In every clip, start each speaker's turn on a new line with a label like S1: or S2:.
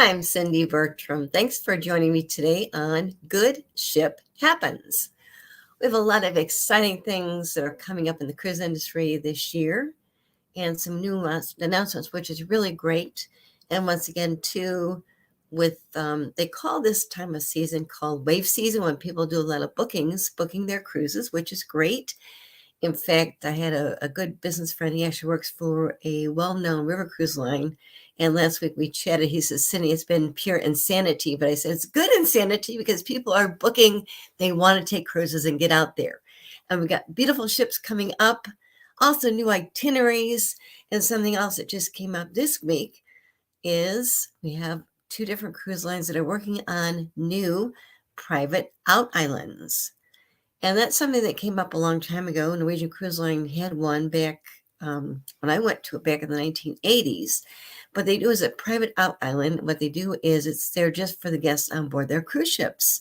S1: I'm Cindy Bertram. Thanks for joining me today on Good Ship Happens. We have a lot of exciting things that are coming up in the cruise industry this year and some new announcements, which is really great. And once again, too, they call this time of season called wave season when people do a lot of booking their cruises, which is great. In fact, I had a good business friend. He actually works for a well-known river cruise line. And last week we chatted. He says, Cindy, it's been pure insanity. But I said, it's good insanity because people are booking. They want to take cruises and get out there. And we've got beautiful ships coming up, also new itineraries. And something else that just came up this week is we have two different cruise lines that are working on new private out islands. And that's something that came up a long time ago. Norwegian Cruise Line had one back when I went to it back in the 1980s. But they do is a private out island. What they do is it's there just for the guests on board their cruise ships,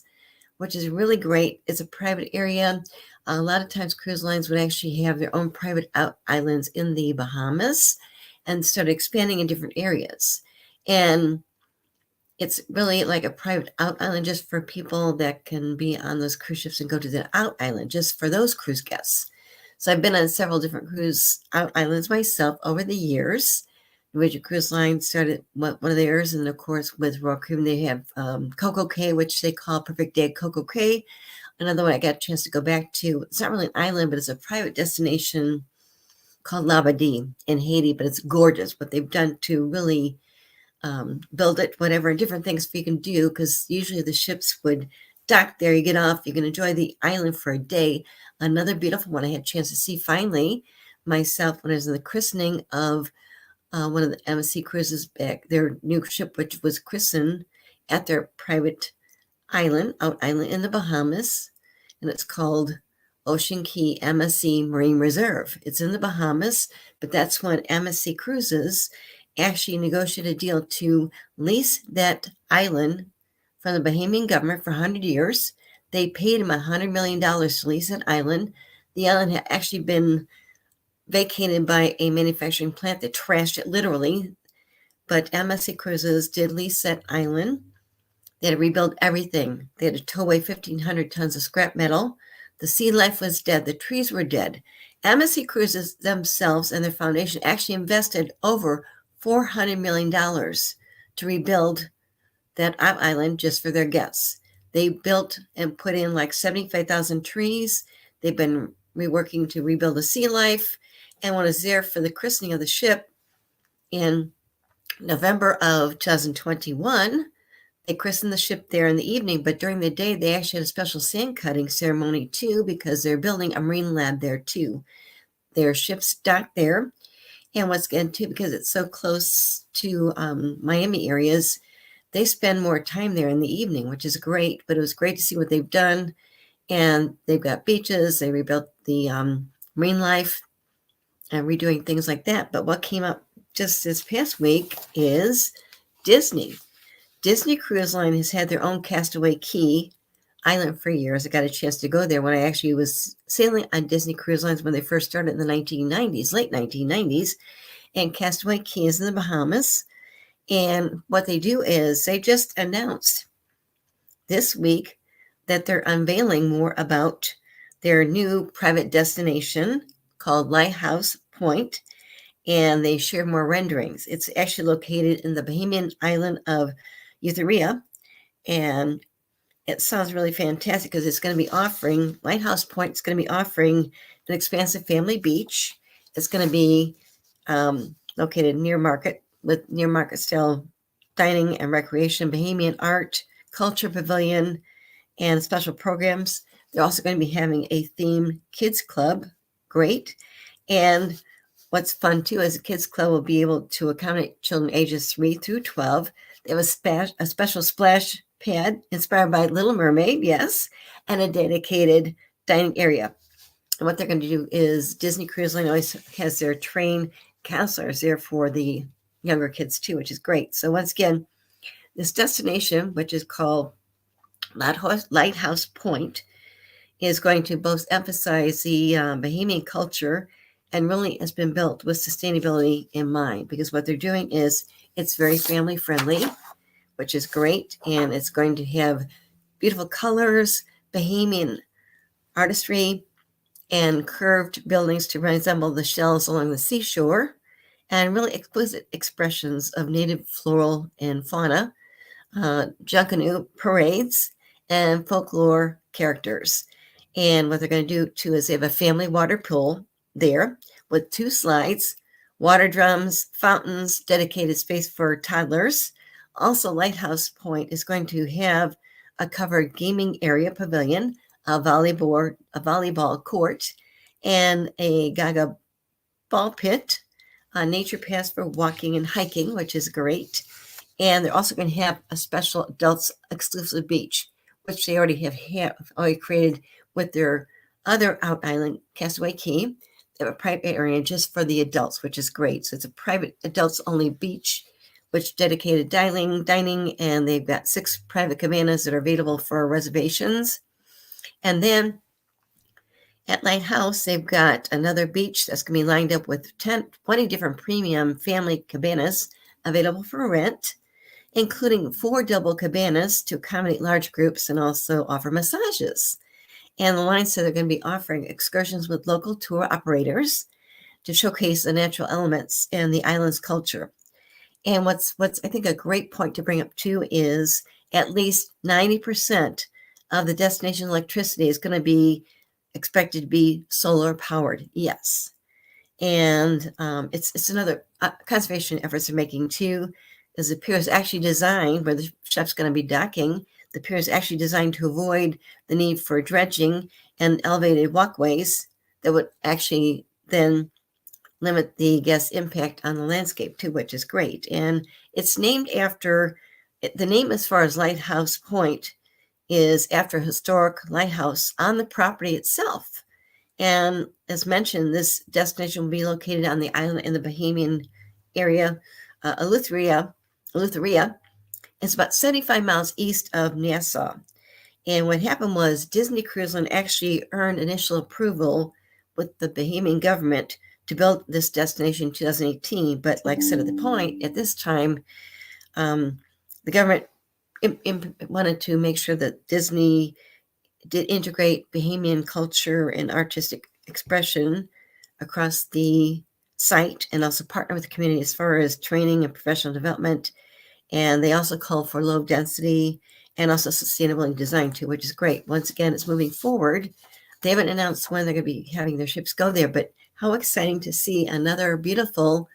S1: which is really great. It's a private area. A lot of times cruise lines would actually have their own private out islands in the Bahamas and start expanding in different areas. And it's really like a private out island just for people that can be on those cruise ships and go to the out island just for those cruise guests. So I've been on several different cruise out islands myself over the years. Norwegian Cruise Line started one of theirs, and of course with Royal Caribbean they have Coco Cay, which they call Perfect Day Coco Cay. Another one I got a chance to go back to. It's not really an island, but it's a private destination called Labadee in Haiti. But it's gorgeous what they've done to really build it, whatever, different things you can do, because usually the ships would dock there. You get off, you can enjoy the island for a day. Another beautiful one I had a chance to see finally myself when I was in the christening of one of the MSC cruises back, their new ship, which was christened at their private island, out island in the Bahamas, and it's called Ocean Key MSC Marine Reserve. It's in the Bahamas, but that's when MSC Cruises actually negotiated a deal to lease that island from the Bahamian government for 100 years. They paid him $100 million to lease that island. The island had actually been vacated by a manufacturing plant that trashed it literally, but MSC Cruises did lease that island. They had to rebuild everything. They had to tow away 1,500 tons of scrap metal. The sea life was dead. The trees were dead. MSC Cruises themselves and their foundation actually invested over $400 million to rebuild that island just for their guests. They built and put in like 75,000 trees. They've been reworking to rebuild the sea life. And when I was there for the christening of the ship in November of 2021, they christened the ship there in the evening. But during the day, they actually had a special sand cutting ceremony too, because they're building a marine lab there too. Their ship's docked there. And once again, too, because it's so close to Miami areas, they spend more time there in the evening, which is great. But it was great to see what they've done. And they've got beaches. They rebuilt the marine life and redoing things like that. But what came up just this past week is Disney. Disney Cruise Line has had their own Castaway Cay island for years. I got a chance to go there when I actually was sailing on Disney Cruise Lines when they first started in the 1990s, late 1990s. And Castaway Cay is in the Bahamas. And what they do is they just announced this week that they're unveiling more about their new private destination called Lighthouse Point. And they share more renderings. It's actually located in the Bahamian island of Eutheria. And it sounds really fantastic because it's going to be offering, Lighthouse Point is going to be offering an expansive family beach. It's going to be located near market with near market style dining and recreation, Bahamian art, culture pavilion, and special programs. They're also going to be having a themed kids club. Great. And what's fun too is the kids club will be able to accommodate children ages 3 through 12. They have a special splash pad inspired by Little Mermaid, yes, and a dedicated dining area. And what they're going to do is Disney Cruise Line always has their trained counselors there for the younger kids too, which is great. So once again, this destination, which is called Lighthouse Point, is going to both emphasize the Bahamian culture and really has been built with sustainability in mind, because what they're doing is it's very family friendly. which is great. And it's going to have beautiful colors, Bahamian artistry, and curved buildings to resemble the shells along the seashore, and really exquisite expressions of native floral and fauna, Junkanoo parades, and folklore characters. And what they're going to do too is they have a family water pool there with 2 slides, water drums, fountains, dedicated space for toddlers. Also, Lighthouse Point is going to have a covered gaming area pavilion, a volleyball court, and a Gaga ball pit, a nature pass for walking and hiking, which is great. And they're also going to have a special adults exclusive beach, which they already have created with their other out island, Castaway Cay. They have a private area just for the adults, which is great. So it's a private adults only beach, which dedicated dining, and they've got 6 private cabanas that are available for reservations. And then at Lighthouse, they've got another beach that's going to be lined up with 20 different premium family cabanas available for rent, including 4 double cabanas to accommodate large groups and also offer massages. And the line said they're going to be offering excursions with local tour operators to showcase the natural elements and the island's culture. And what's I think a great point to bring up too is at least 90% of the destination electricity is going to be expected to be solar powered. Yes. And it's another conservation efforts they're making too, is the pier is actually designed where the chef's going to be docking. The pier is actually designed to avoid the need for dredging and elevated walkways that would actually then limit the guest impact on the landscape too, which is great. And it's named after, the name as far as Lighthouse Point is after a historic lighthouse on the property itself. And as mentioned, this destination will be located on the island in the Bahamian area, Eleutheria. It's about 75 miles east of Nassau. And what happened was Disney Cruise Line actually earned initial approval with the Bahamian government to build this destination in 2018. But like I said at this time, the government wanted to make sure that Disney did integrate Bahamian culture and artistic expression across the site, and also partner with the community as far as training and professional development. And they also called for low density and also sustainable design too, which is great. Once again, it's moving forward. They haven't announced when they're going to be having their ships go there, but how exciting to see another beautiful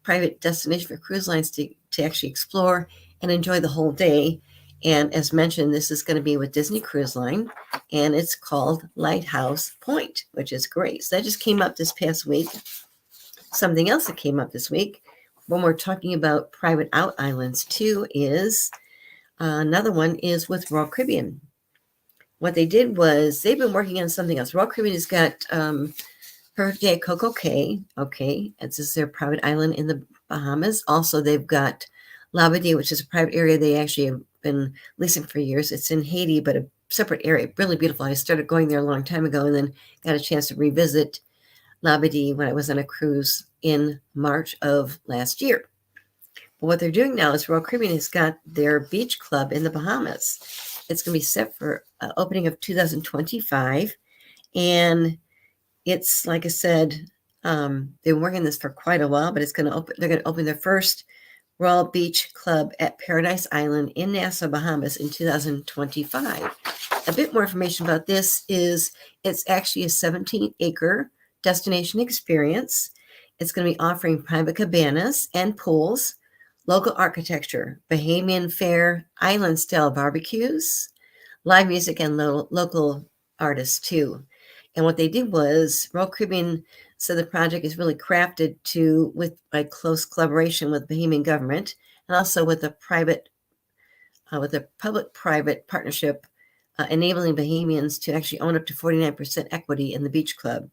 S1: private destination for cruise lines to actually explore and enjoy the whole day. And as mentioned, this is going to be with Disney Cruise Line, and it's called Lighthouse Point, which is great. So that just came up this past week. Something else that came up this week when we're talking about private out islands too is another one is with Royal Caribbean. What they did was they've been working on something else. Royal Caribbean has got Perfect Day at Coco Cay. Okay, this is their private island in the Bahamas. Also, they've got Labadee, which is a private area they actually have been leasing for years. It's in Haiti, but a separate area. Really beautiful. I started going there a long time ago and then got a chance to revisit Labadee when I was on a cruise in March of last year. But what they're doing now is Royal Caribbean has got their beach club in the Bahamas. It's going to be set for opening of 2025. And it's, like I said, they've been working on this for quite a while, but it's going to open. They're going to open their first Royal Beach Club at Paradise Island in Nassau, Bahamas in 2025. A bit more information about this is it's actually a 17-acre destination experience. It's going to be offering private cabanas and pools, local architecture, Bahamian fare, island-style barbecues, live music, and local artists too. And what they did was Royal Caribbean said the project is really crafted with close collaboration with Bahamian government and also with a public-private partnership, enabling Bahamians to actually own up to 49% equity in the beach club.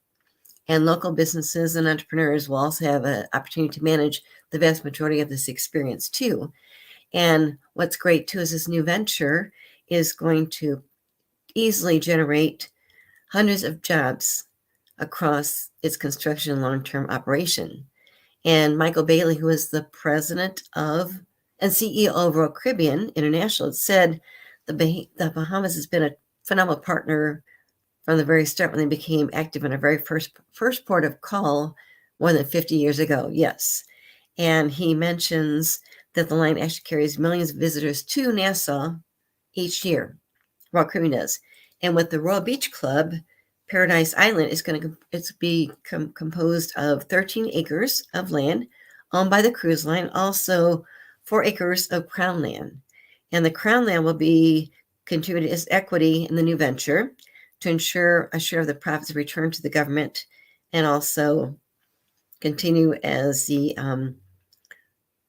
S1: And local businesses and entrepreneurs will also have an opportunity to manage the vast majority of this experience too. And what's great too is this new venture is going to easily generate hundreds of jobs across its construction and long-term operation. And Michael Bailey, who is the president of And CEO of Royal Caribbean International said the Bahamas has been a phenomenal partner from the very start when they became active in our very first port of call more than 50 years ago. Yes. And he mentions that the line actually carries millions of visitors to Nassau each year. Royal Caribbean does. And with the Royal Beach Club, Paradise Island is going to be composed of 13 acres of land owned by the cruise line, also 4 acres of crown land. And the crown land will be contributed as equity in the new venture to ensure a share of the profits returned to the government, and also continue as the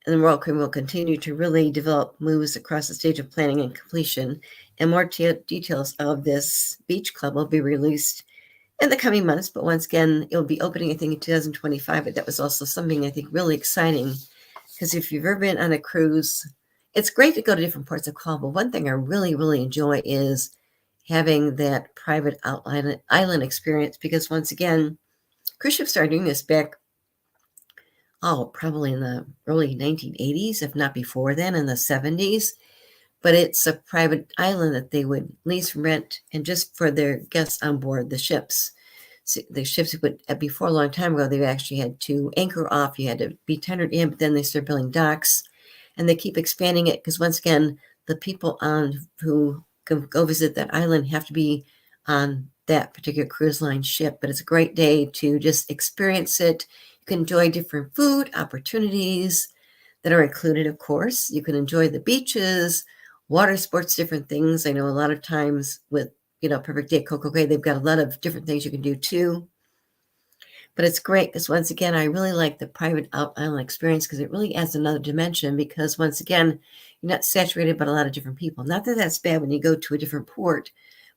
S1: Royal Caribbean will continue to really develop moves across the stage of planning and completion. And more details of this beach club will be released in the coming months. But once again, it will be opening, I think, in 2025. But that was also something I think really exciting, because if you've ever been on a cruise, it's great to go to different ports of call. But one thing I really, really enjoy is having that private island experience, because once again, cruise ships started doing this back, probably in the early 1980s, if not before then, in the 70s. But it's a private island that they would lease, rent, and just for their guests on board the ships. So the ships would, before a long time ago, they actually had to anchor off. You had to be tendered in, but then they started building docks, and they keep expanding it because, once again, the people on who can go visit that island have to be on that particular cruise line ship. But it's a great day to just experience it. You can enjoy different food opportunities that are included, of course. You can enjoy the beaches, water sports, different things. I know a lot of times with, Perfect Day at Coco Cay, they've got a lot of different things you can do too. But it's great because, once again, I really like the private island experience because it really adds another dimension, because, once again, you're not saturated by a lot of different people. Not that that's bad when you go to a different port,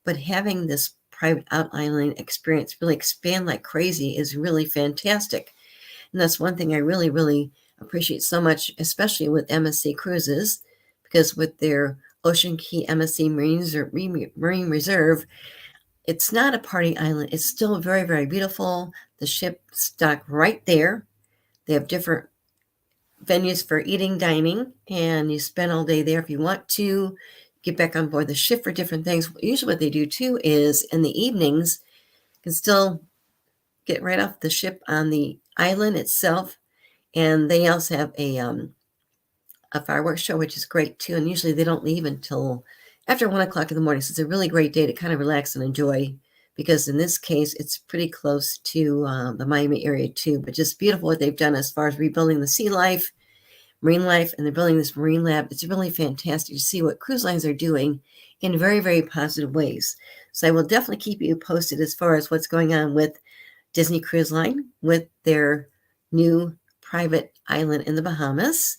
S1: but having this private island experience really expand like crazy is really fantastic. And that's one thing I really, really appreciate so much, especially with MSC Cruises, because with their Ocean Key MSC Marine Reserve, it's not a party island. It's still very, very beautiful. The ships dock right there. They have different venues for eating, dining, and you spend all day there if you want to. Get back on board the ship for different things. Usually what they do too is in the evenings, you can still get right off the ship on the island itself. And they also have a fireworks show, which is great too. And usually they don't leave until after 1 o'clock in the morning. So it's a really great day to kind of relax and enjoy, because in this case, it's pretty close to the Miami area too. But just beautiful what they've done as far as rebuilding the sea life, marine life, and they're building this marine lab. It's really fantastic to see what cruise lines are doing in very, very positive ways. So I will definitely keep you posted as far as what's going on with Disney Cruise Line with their new private island in the Bahamas.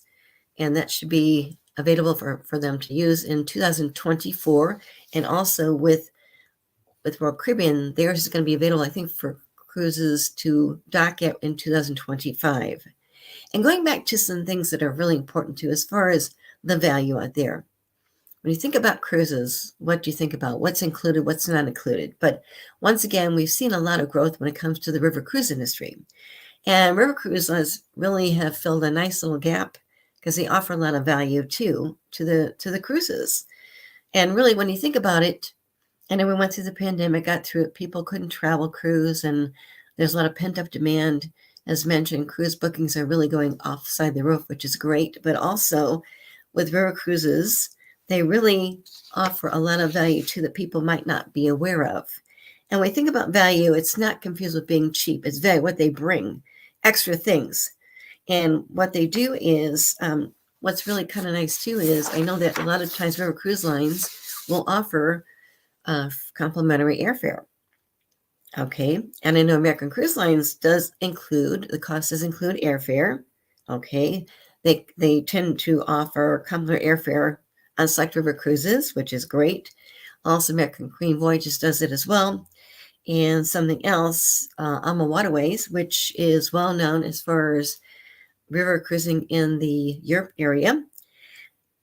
S1: And that should be available for them to use in 2024. And also with Royal Caribbean, theirs is going to be available, I think, for cruises to dock at in 2025. And going back to some things that are really important too, as far as the value out there. When you think about cruises, what do you think about? What's included, what's not included? But once again, we've seen a lot of growth when it comes to the river cruise industry. And river cruises really have filled a nice little gap because they offer a lot of value too to the cruises. And really, when you think about it, I know we went through the pandemic, got through it, people couldn't travel cruise, and there's a lot of pent-up demand. As mentioned, cruise bookings are really going offside the roof, which is great. But also with river cruises, they really offer a lot of value too that people might not be aware of. And when we think about value, it's not confused with being cheap. It's value, what they bring, extra things. And what they do is, what's really kind of nice too is, I know that a lot of times river cruise lines will offer complimentary airfare. Okay, and I know American Cruise Lines does include, the cost does include airfare. Okay, they tend to offer complimentary airfare on select river cruises, which is great. Also, American Queen Voyages does it as well. And something else, AMA Waterways, which is well known as far as river cruising in the Europe area.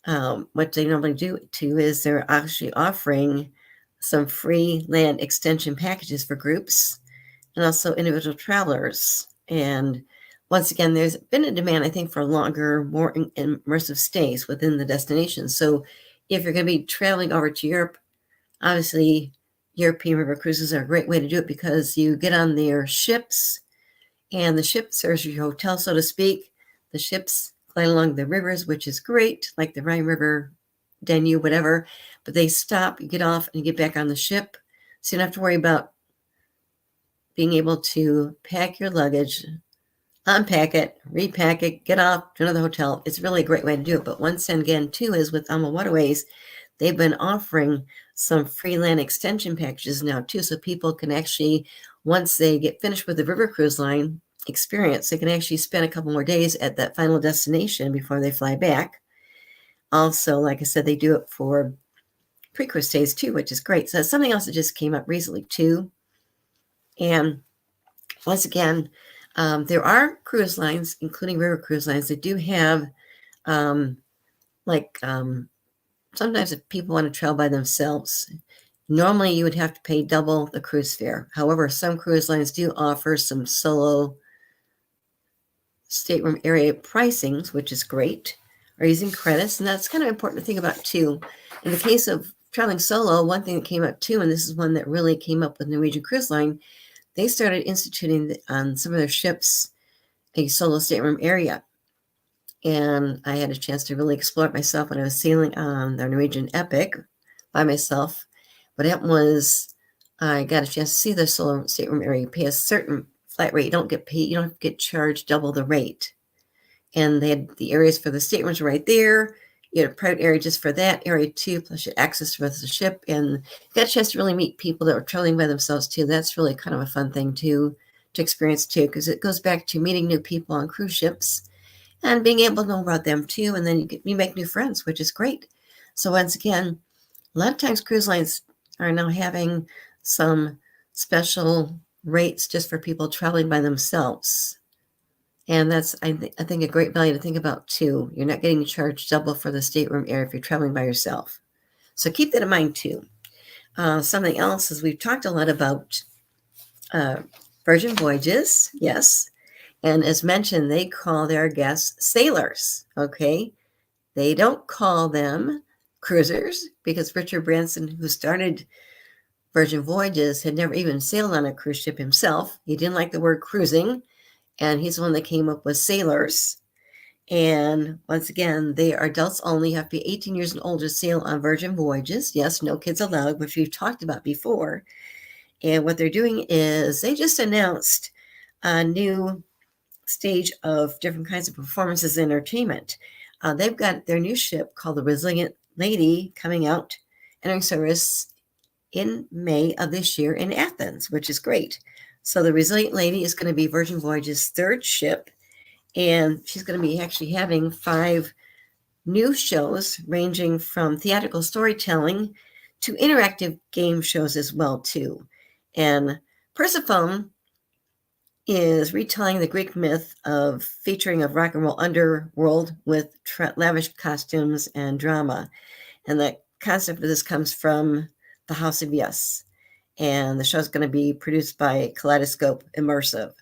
S1: What they normally do too is they're actually offering some free land extension packages for groups and also individual travelers. And once again, there's been a demand, I think, for longer, more immersive stays within the destination. So if you're going to be traveling over to Europe, obviously European river cruises are a great way to do it because you get on their ships and the ship serves your hotel, so to speak. The ships glide along the rivers, which is great, like the Rhine River, Danube, whatever. But they stop, you get off, and you get back on the ship. So you don't have to worry about being able to pack your luggage, unpack it, repack it, get off to another hotel. It's really a great way to do it. But once again, too, is with Alma Waterways, they've been offering some free land extension packages now, too. So people can actually, once they get finished with the river cruise line experience, they can actually spend a couple more days at that final destination before they fly back. Also, like I said, they do it for pre-cruise stays, too, which is great. So that's something else that just came up recently, too. And once again, there are cruise lines, including river cruise lines, that do have, sometimes if people want to travel by themselves, normally you would have to pay double the cruise fare. However, some cruise lines do offer some solo stateroom area pricings, which is great, or using credits. And that's kind of important to think about, too. In the case of traveling solo, one thing that came up, too, and this is one that really came up with Norwegian Cruise Line, they started instituting on some of their ships a solo stateroom area. And I had a chance to really explore it myself when I was sailing on the Norwegian Epic by myself. What happened was I got a chance to see the solo stateroom area. You pay a certain flat rate. You don't get charged double the rate. And they had the areas for the staterooms right there. You had a private area just for that area too, plus you had access to the ship. And you got a chance to really meet people that were traveling by themselves too. That's really kind of a fun thing too, to experience too, because it goes back to meeting new people on cruise ships and being able to know about them too. And then you make new friends, which is great. So once again, a lot of times cruise lines are now having some special rates just for people traveling by themselves. And that's, I think, a great value to think about, too. You're not getting charged double for the stateroom area if you're traveling by yourself. So keep that in mind, too. Something else is we've talked a lot about Virgin Voyages, yes. And as mentioned, they call their guests sailors, okay? They don't call them cruisers because Richard Branson, who started Virgin Voyages, had never even sailed on a cruise ship himself. He didn't like the word cruising. And he's the one that came up with sailors. And once again, they are adults only, have to be 18 years and older to sail on Virgin Voyages. Yes, no kids allowed, which we've talked about before. And what they're doing is they just announced a new stage of different kinds of performances and entertainment. They've got their new ship called the Resilient Lady coming out, entering service in May of this year in Athens, which is great. So the Resilient Lady is going to be Virgin Voyage's third ship, and she's going to be actually having 5 new shows ranging from theatrical storytelling to interactive game shows as well, too. And Persephone is retelling the Greek myth of featuring of rock and roll underworld with lavish costumes and drama. And the concept of this comes from the House of Yes. And the show is going to be produced by Kaleidoscope Immersive.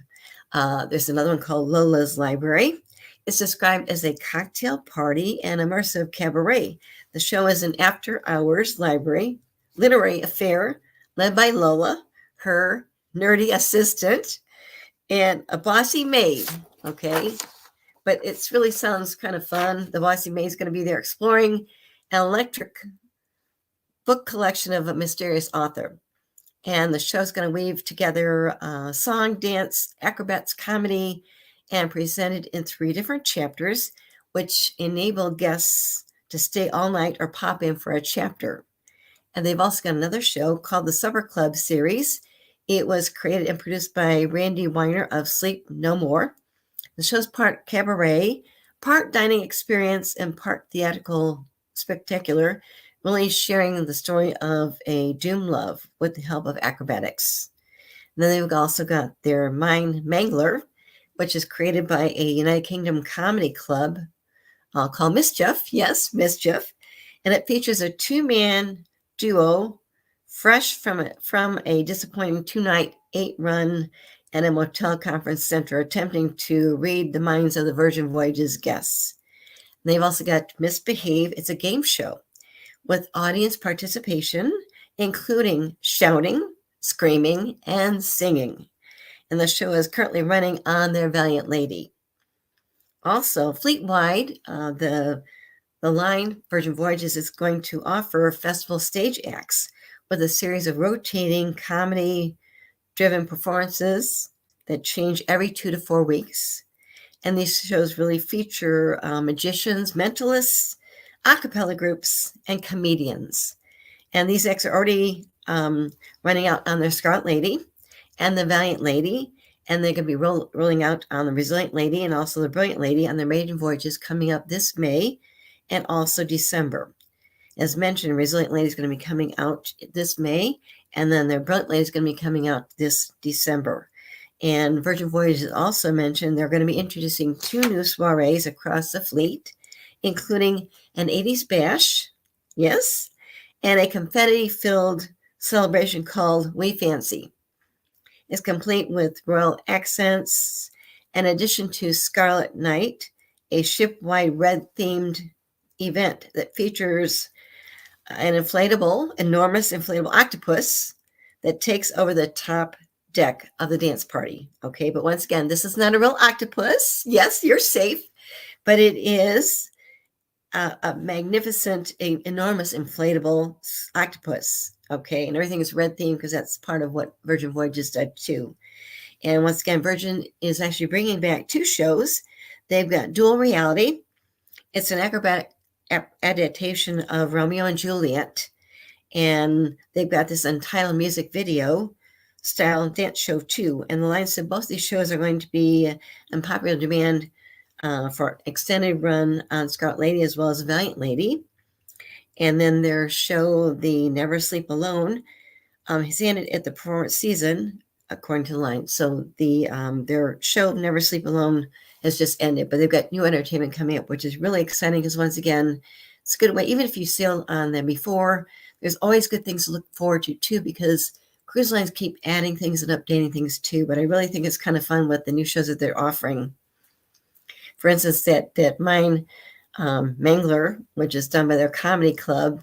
S1: There's another one called Lola's Library. It's described as a cocktail party and immersive cabaret. The show is an after-hours literary affair led by Lola, her nerdy assistant, and a bossy maid, okay? But it really sounds kind of fun. The bossy maid is going to be there exploring an electric book collection of a mysterious author. And the show's going to weave together song, dance, acrobats, comedy, and presented in 3 different chapters, which enable guests to stay all night or pop in for a chapter. And they've also got another show called the Supper Club series. It was created and produced by Randy Weiner of Sleep No More. The show's part cabaret, part dining experience, and part theatrical spectacular, really sharing the story of a doomed love with the help of acrobatics. And then they've also got their Mind Mangler, which is created by a United Kingdom comedy club called Mischief. Yes, Mischief. And it features a 2-man duo fresh from a disappointing 2-night 8-run at a motel conference center, attempting to read the minds of the Virgin Voyages guests. And they've also got Misbehave. It's a game show with audience participation, including shouting, screaming, and singing. And the show is currently running on their Valiant Lady. Also, fleet-wide, the line Virgin Voyages is going to offer festival stage acts with a series of rotating comedy-driven performances that change every 2 to 4 weeks. And these shows really feature magicians, mentalists, a cappella groups, and comedians. And these acts are already running out on their Scarlet Lady and the Valiant Lady, and they're going to be rolling out on the Resilient Lady and also the Brilliant Lady on their maiden voyages coming up this May and also December. As mentioned, Resilient Lady is going to be coming out this May, and then their Brilliant Lady is going to be coming out this December. And Virgin Voyages also mentioned they're going to be introducing 2 new soirees across the fleet, including an 80s bash, yes, and a confetti-filled celebration called We Fancy. It's complete with royal accents, in addition to Scarlet Night, a ship-wide red-themed event that features an enormous inflatable octopus that takes over the top deck of the dance party. Okay, but once again, this is not a real octopus. Yes, you're safe, but it is a magnificent, enormous inflatable octopus. Okay, and everything is red themed because that's part of what Virgin Voyages did too. And once again, Virgin is actually bringing back 2 shows. They've got Dual Reality. It's an acrobatic adaptation of Romeo and Juliet, and they've got this untitled music video style dance show too. And the line said both these shows are going to be in popular demand for extended run on Scarlet Lady as well as Valiant Lady. And then their show, the Never Sleep Alone, has ended at the performance season, according to the line. So their show, Never Sleep Alone, has just ended, but they've got new entertainment coming up, which is really exciting because once again, it's a good way. Even if you sailed on them before, there's always good things to look forward to too, because cruise lines keep adding things and updating things too. But I really think it's kind of fun with the new shows that they're offering. For instance, that mine, Mangler, which is done by their comedy club,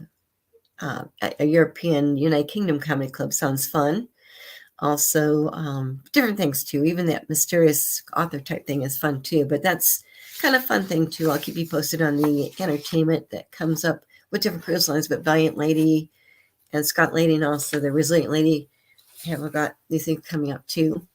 S1: a European United Kingdom comedy club, sounds fun. Also, different things too. Even that mysterious author type thing is fun too. But that's kind of fun thing too. I'll keep you posted on the entertainment that comes up with different cruise lines. But Valiant Lady and Scott Lady and also the Resilient Lady have got these things coming up too.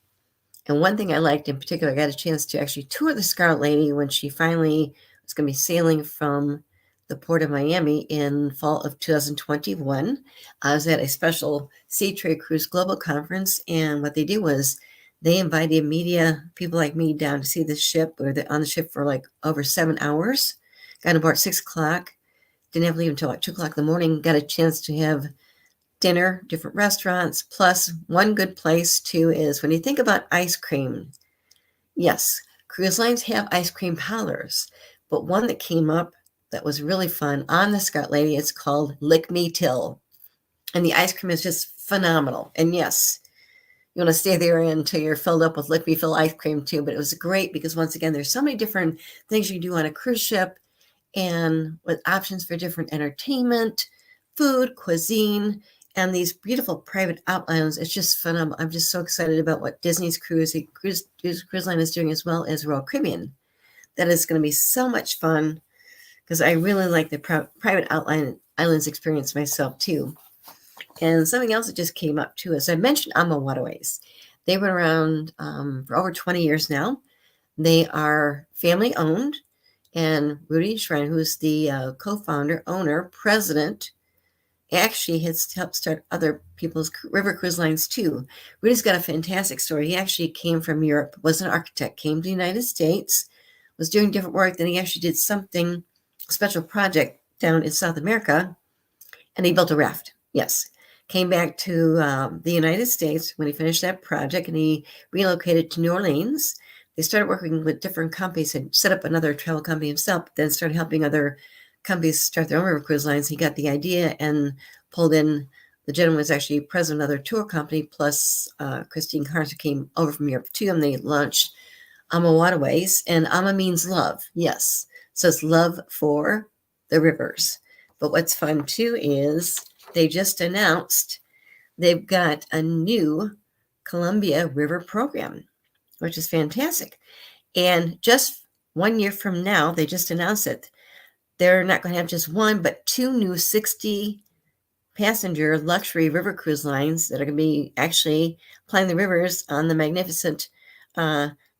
S1: And one thing I liked in particular, I got a chance to actually tour the Scarlet Lady when she finally was going to be sailing from the port of Miami in fall of 2021. I was at a special Sea Trade Cruise Global Conference, and what they did was they invited media, people like me, down to see the ship. We were on the ship for like over 7 hours. Got aboard 6 o'clock. Didn't have to leave until like 2 o'clock in the morning. Got a chance to have dinner, different restaurants. Plus, one good place too is when you think about ice cream. Yes, cruise lines have ice cream parlors, but one that came up that was really fun on the Scarlet Lady, it's called Lick Me Till. And the ice cream is just phenomenal. And yes, you want to stay there until you're filled up with Lick Me Fill ice cream too. But it was great because once again, there's so many different things you do on a cruise ship and with options for different entertainment, food, cuisine, and these beautiful private outlines. It's just phenomenal. I'm just so excited about what Disney's cruise line is doing as well as Royal Caribbean. That is going to be so much fun because I really like the private islands experience myself too. And something else that just came up too, as I mentioned, AMA Waterways. They've been around for over 20 years now. They are family owned, and Rudy Schrein, who's the co-founder, owner, president, actually has helped start other people's river cruise lines too. Rudy's got a fantastic story. He actually came from Europe, was an architect, came to the United States, was doing different work. Then he actually did something, special project down in South America, and he built a raft. Yes. Came back to the United States when he finished that project, and he relocated to New Orleans. They started working with different companies and set up another travel company himself, then started helping other companies start their own river cruise lines. He got the idea and pulled in The gentleman was actually president of their tour company, plus Christine Carter came over from Europe too, and they launched Ama Waterways, and Ama means love, yes. So it's love for the rivers. But what's fun too is they just announced they've got a new Columbia River program, which is fantastic. And just 1 year from now, they just announced it. They're not going to have just one, but two new 60 passenger luxury river cruise lines that are going to be actually plying the rivers on the magnificent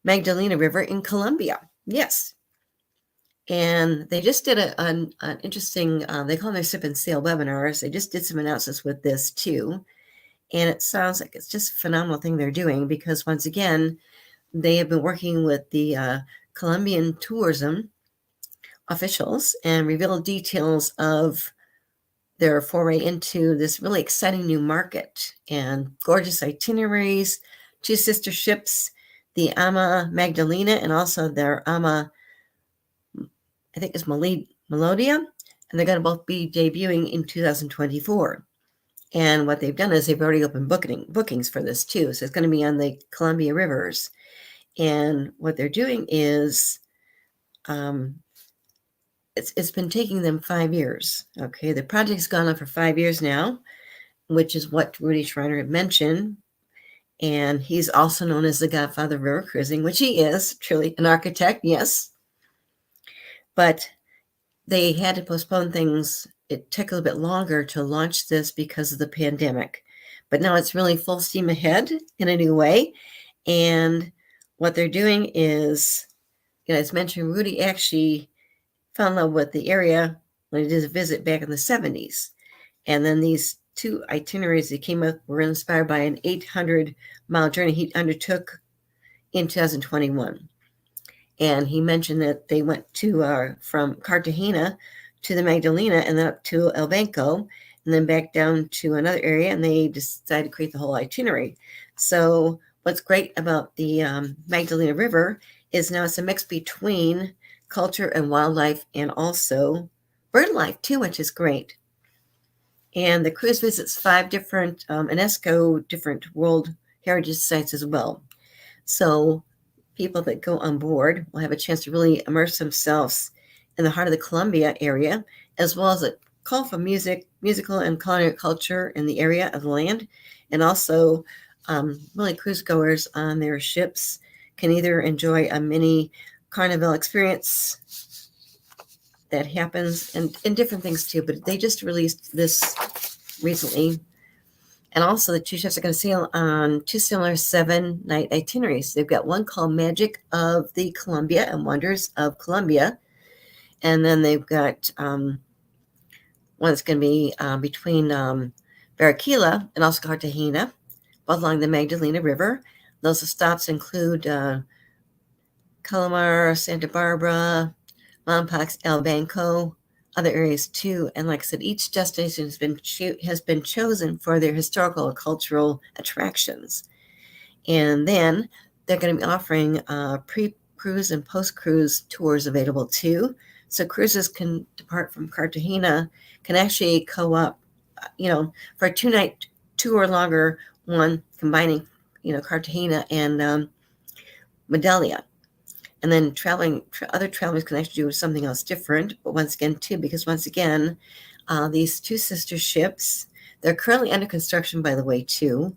S1: Magdalena River in Colombia. Yes. And they just did an interesting, they call them their Sip and Sail webinars. They just did some announcements with this too. And it sounds like it's just a phenomenal thing they're doing because once again, they have been working with the Colombian tourism officials and revealed details of their foray into this really exciting new market and gorgeous itineraries, two sister ships, the Ama Magdalena and also their Ama, I think it's Melodia, and they're going to both be debuting in 2024. And what they've done is they've already opened bookings for this too. So it's going to be on the Columbia rivers. And what they're doing is it's been taking them 5 years. Okay, the project's gone on for 5 years now, which is what Rudy Schreiner had mentioned. And he's also known as the godfather of river cruising, which he is, truly an architect, yes. But they had to postpone things. It took a little bit longer to launch this because of the pandemic. But now it's really full steam ahead in a new way. And what they're doing is, as mentioned, Rudy actually fell in love with the area when he did a visit back in the 70s. And then these two itineraries that came up were inspired by an 800-mile journey he undertook in 2021. And he mentioned that they went to from Cartagena to the Magdalena and then up to El Banco and then back down to another area, and they decided to create the whole itinerary. So what's great about the Magdalena River is now it's a mix between culture and wildlife and also bird life too, which is great. And the cruise visits 5 different UNESCO different World Heritage Sites as well. So people that go on board will have a chance to really immerse themselves in the heart of the Columbia area, as well as a call for musical and culinary culture in the area of the land. And also really cruise goers on their ships can either enjoy a mini carnival experience that happens and different things too, but they just released this recently. And also the two ships are going to sail on 2 similar 7-night itineraries. They've got one called Magic of the Columbia and Wonders of Columbia. And then they've got one that's going to be between Barranquilla and also Cartagena, both along the Magdalena River. Those stops include Calamar, Santa Barbara, Lompoc, El Banco, other areas too. And like I said, each destination has been chosen for their historical and cultural attractions. And then they're going to be offering pre-cruise and post-cruise tours available too. So cruises can depart from Cartagena, can actually co-op, for a 2-night, 2 or longer one, combining, Cartagena and Medellin. And then other travelers can actually do something else different, but once again, too, because once again, these two sister ships, they're currently under construction, by the way, too,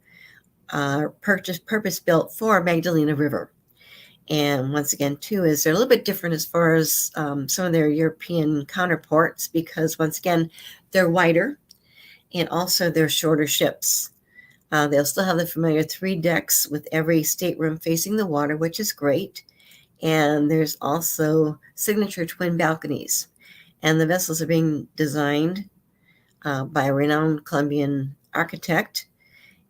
S1: purpose-built for Magdalena River. And once again, too, is they're a little bit different as far as some of their European counterparts, because once again, they're wider and also they're shorter ships. They'll still have the familiar 3 decks with every stateroom facing the water, which is great. And there's also signature twin balconies. And the vessels are being designed by a renowned Colombian architect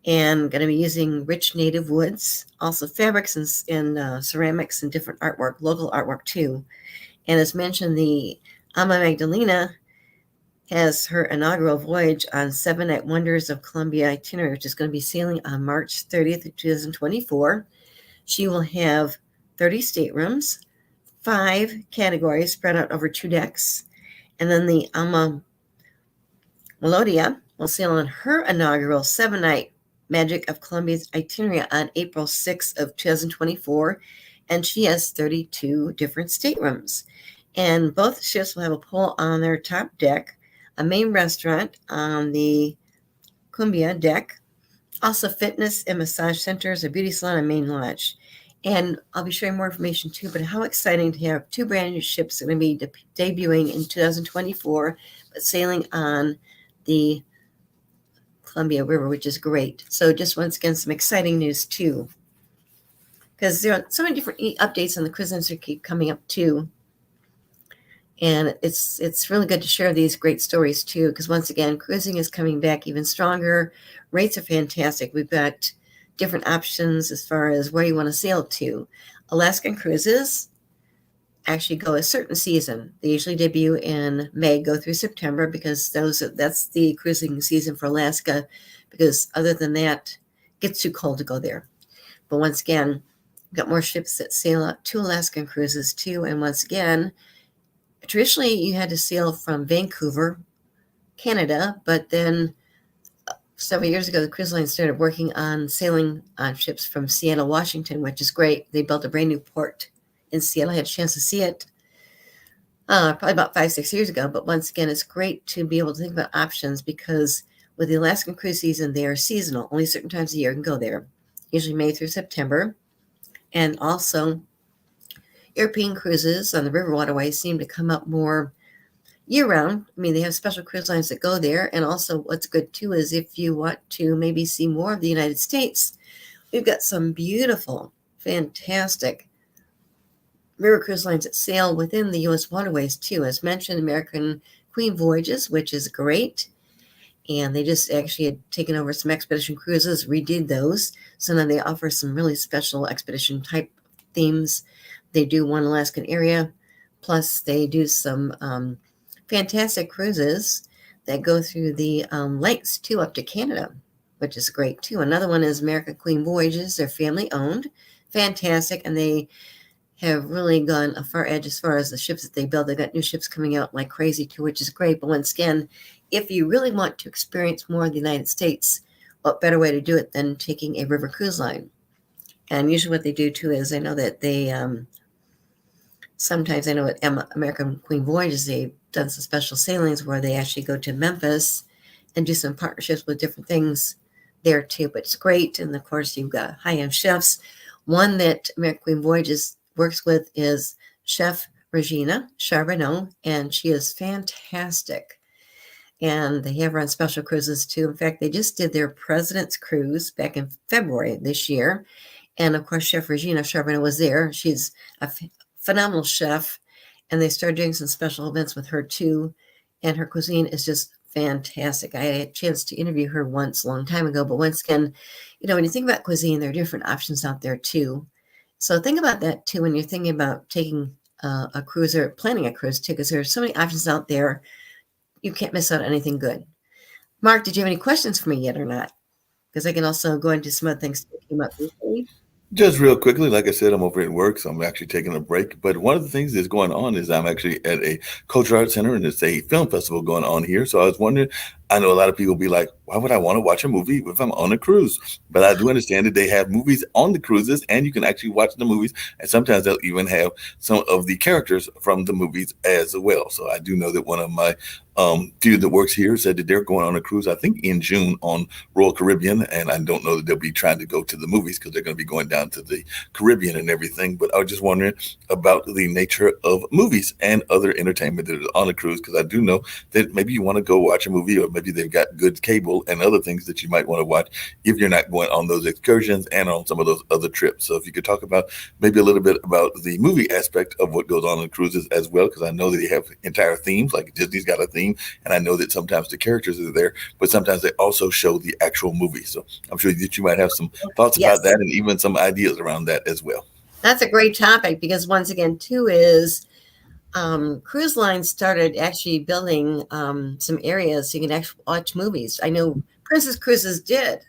S1: and going to be using rich native woods, also fabrics and ceramics and different artwork, local artwork too. And as mentioned, the Ama Magdalena has her inaugural voyage on 7-night Wonders of Columbia itinerary, which is going to be sailing on March 30th of 2024. She will have 30 staterooms, 5 categories spread out over 2 decks. And then the Ama Melodia will sail on her inaugural 7-night Magic of Columbia's itinerary on April 6th of 2024, and she has 32 different staterooms. And both ships will have a pool on their top deck, a main restaurant on the Cumbia deck, also fitness and massage centers, a beauty salon, and main lodge. And I'll be sharing more information too, but how exciting to have two brand new ships that are going to be debuting in 2024, but sailing on the Columbia River, which is great. So just once again, some exciting news too, because there are so many different updates on the cruise industry keep coming up too. And it's really good to share these great stories too, because once again, cruising is coming back even stronger. Rates are fantastic. We've got different options as far as where you want to sail to. Alaskan cruises actually go a certain season. They usually debut in May, go through September, because that's the cruising season for Alaska, because other than that, it gets too cold to go there. But once again, we've got more ships that sail out to Alaskan cruises too. And once again, traditionally you had to sail from Vancouver, Canada, but then several years ago, the cruise line started working on sailing on ships from Seattle, Washington, which is great. They built a brand new port in Seattle. I had a chance to see it probably about 5-6 years ago. But once again, it's great to be able to think about options, because with the Alaskan cruise season, they are seasonal. Only certain times a year you can go there, usually May through September. And also, European cruises on the river waterways seem to come up more year-round. I mean, they have special cruise lines that go there. And also what's good too is if you want to maybe see more of the United States, we've got some beautiful, fantastic river cruise lines that sail within the U.S. waterways too. As mentioned, American Queen Voyages, which is great. And they just actually had taken over some expedition cruises, redid those. So now they offer some really special expedition type themes. They do one Alaskan area, plus they do some fantastic cruises that go through the lakes too, up to Canada, which is great too. Another one is American Queen Voyages. They're family owned, fantastic, and they have really gone a far edge as far as the ships that they build. They've got new ships coming out like crazy too, which is great. But once again, if you really want to experience more of the United States, what better way to do it than taking a river cruise line? And usually what they do too is, I know that they sometimes, I know at American Queen Voyages, they've done some special sailings where they actually go to Memphis and do some partnerships with different things there too. But it's great. And of course, you've got high-end chefs. One that American Queen Voyages works with is Chef Regina Charbonneau, and she is fantastic. And they have her on special cruises too. In fact, they just did their President's Cruise back in February this year. And of course, Chef Regina Charbonneau was there. She's a phenomenal chef, and they started doing some special events with her too. And her cuisine is just fantastic. I had a chance to interview her once a long time ago, but once again, when you think about cuisine, there are different options out there too. So think about that too when you're thinking about taking a cruise or planning a cruise too, because there are so many options out there. You can't miss out on anything good. Mark, did you have any questions for me yet or not? Because I can also go into some other things that came up recently.
S2: Just real quickly, like I said, I'm over at work, so I'm actually taking a break. But one of the things that's going on is I'm actually at a cultural arts center, and it's a film festival going on here. So I was wondering, I know a lot of people be like, why would I want to watch a movie if I'm on a cruise? But I do understand that they have movies on the cruises, and you can actually watch the movies. And sometimes they'll even have some of the characters from the movies as well. So I do know that one of my dude that works here said that they're going on a cruise, I think in June, on Royal Caribbean. And I don't know that they'll be trying to go to the movies because they're going to be going down to the Caribbean and everything. But I was just wondering about the nature of movies and other entertainment that is on a cruise, because I do know that maybe you want to go watch a movie, or maybe they've got good cable and other things that you might want to watch if you're not going on those excursions and on some of those other trips. So if you could talk about maybe a little bit about the movie aspect of what goes on cruises as well, because I know that they have entire themes, like Disney's got a theme, and I know that sometimes the characters are there, but sometimes they also show the actual movie. So I'm sure that you might have some thoughts
S1: Yes,
S2: about that and even some ideas around that as well.
S1: that's a great topic, because once again, too, is cruise lines started actually building some areas so you can actually watch movies. I know Princess Cruises did.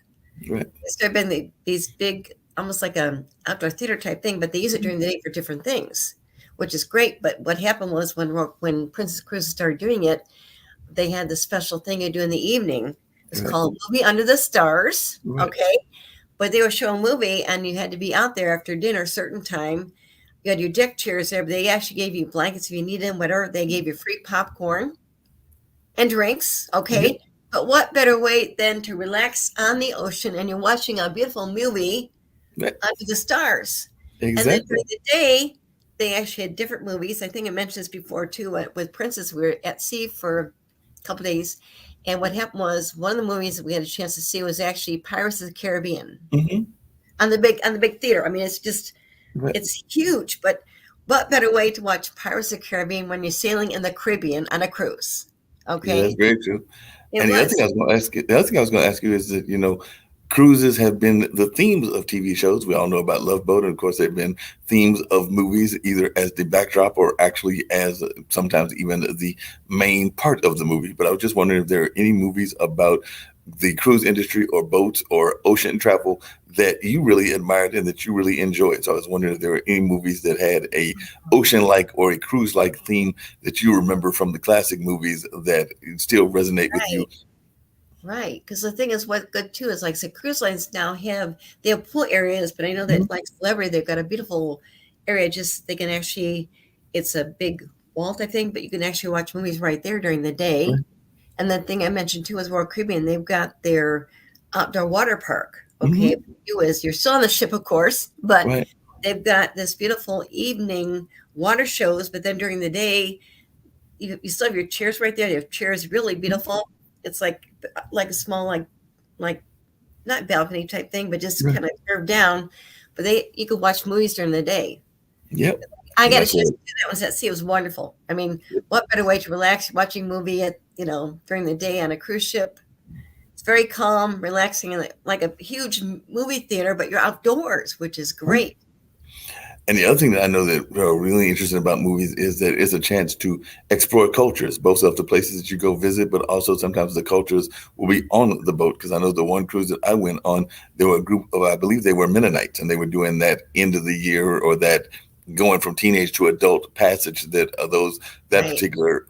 S2: Right.
S1: They started building these big, almost like a outdoor theater type thing, but they use it during the day for different things, which is great. But what happened was when Princess Cruises started doing it, they had the special thing they do in the evening It's
S2: Right.
S1: called Movie Under the Stars.
S2: Right.
S1: Okay. But they were showing a movie and you had to be out there after dinner a certain time. You had your deck chairs there, but they actually gave you blankets if you needed them, whatever. They gave you free popcorn and drinks.
S2: Yep.
S1: Okay. But what better way than to relax on the ocean and you're watching a beautiful movie
S2: Right.
S1: under the stars. And then
S2: Exactly.
S1: during the day, they actually had different movies. I think I mentioned this before too. With Princess, we were at sea for a couple days, and what happened was one of the movies that we had a chance to see was actually Pirates of the Caribbean
S2: Hmm.
S1: on the big theater. I mean,
S2: Right.
S1: it's huge, but what better way to watch Pirates of the Caribbean when you're sailing in the Caribbean on a cruise?
S2: Yeah, that's
S1: Okay,
S2: very true.
S1: it
S2: And the other thing I
S1: was
S2: was going to ask you, the other thing I was going to ask you is that, cruises have been the themes of TV shows. We all know about Love Boat, and of course, they've been themes of movies, either as the backdrop or actually as sometimes even the main part of the movie. But I was just wondering if there are any movies about the cruise industry or boats or ocean travel that you really admired and that you really enjoyed. So I was wondering if there were any movies that had a ocean-like or a cruise-like theme that you remember from the classic movies that still resonate with you.
S1: right. Right, because the thing is, what's good too is like so cruise lines now they have pool areas, but I know
S2: Mhm.
S1: that like Celebrity, they've got a beautiful area. Just they can actually, it's a big vault, I think, but you can actually watch movies right there during the day.
S2: Right.
S1: And the thing I mentioned too is Royal Caribbean. They've got their outdoor water park. Okay,
S2: Mhm.
S1: what you do is you're still on the ship, of course, but
S2: Right.
S1: they've got this beautiful evening water shows. But then during the day, you still have your chairs right there. Your chairs really beautiful. It's like a small like not balcony type thing, but just
S2: Right.
S1: kind of curved down. But they you could watch movies during the day.
S2: Yep.
S1: I
S2: And
S1: got a
S2: that's
S1: chance
S2: what.
S1: to do that once at sea. It was wonderful. I mean, what better way to relax watching a movie at during the day on a cruise ship? It's very calm, relaxing, and like a huge movie theater, but you're outdoors, which is great.
S2: And the other thing that I know that really interesting about movies is that it's a chance to explore cultures, both of the places that you go visit, but also sometimes the cultures will be on the boat. Because I know the one cruise that I went on, there were a group of, I believe they were Mennonites, and they were doing that end of the year or that going from teenage to adult passage that that
S1: Right.
S2: particular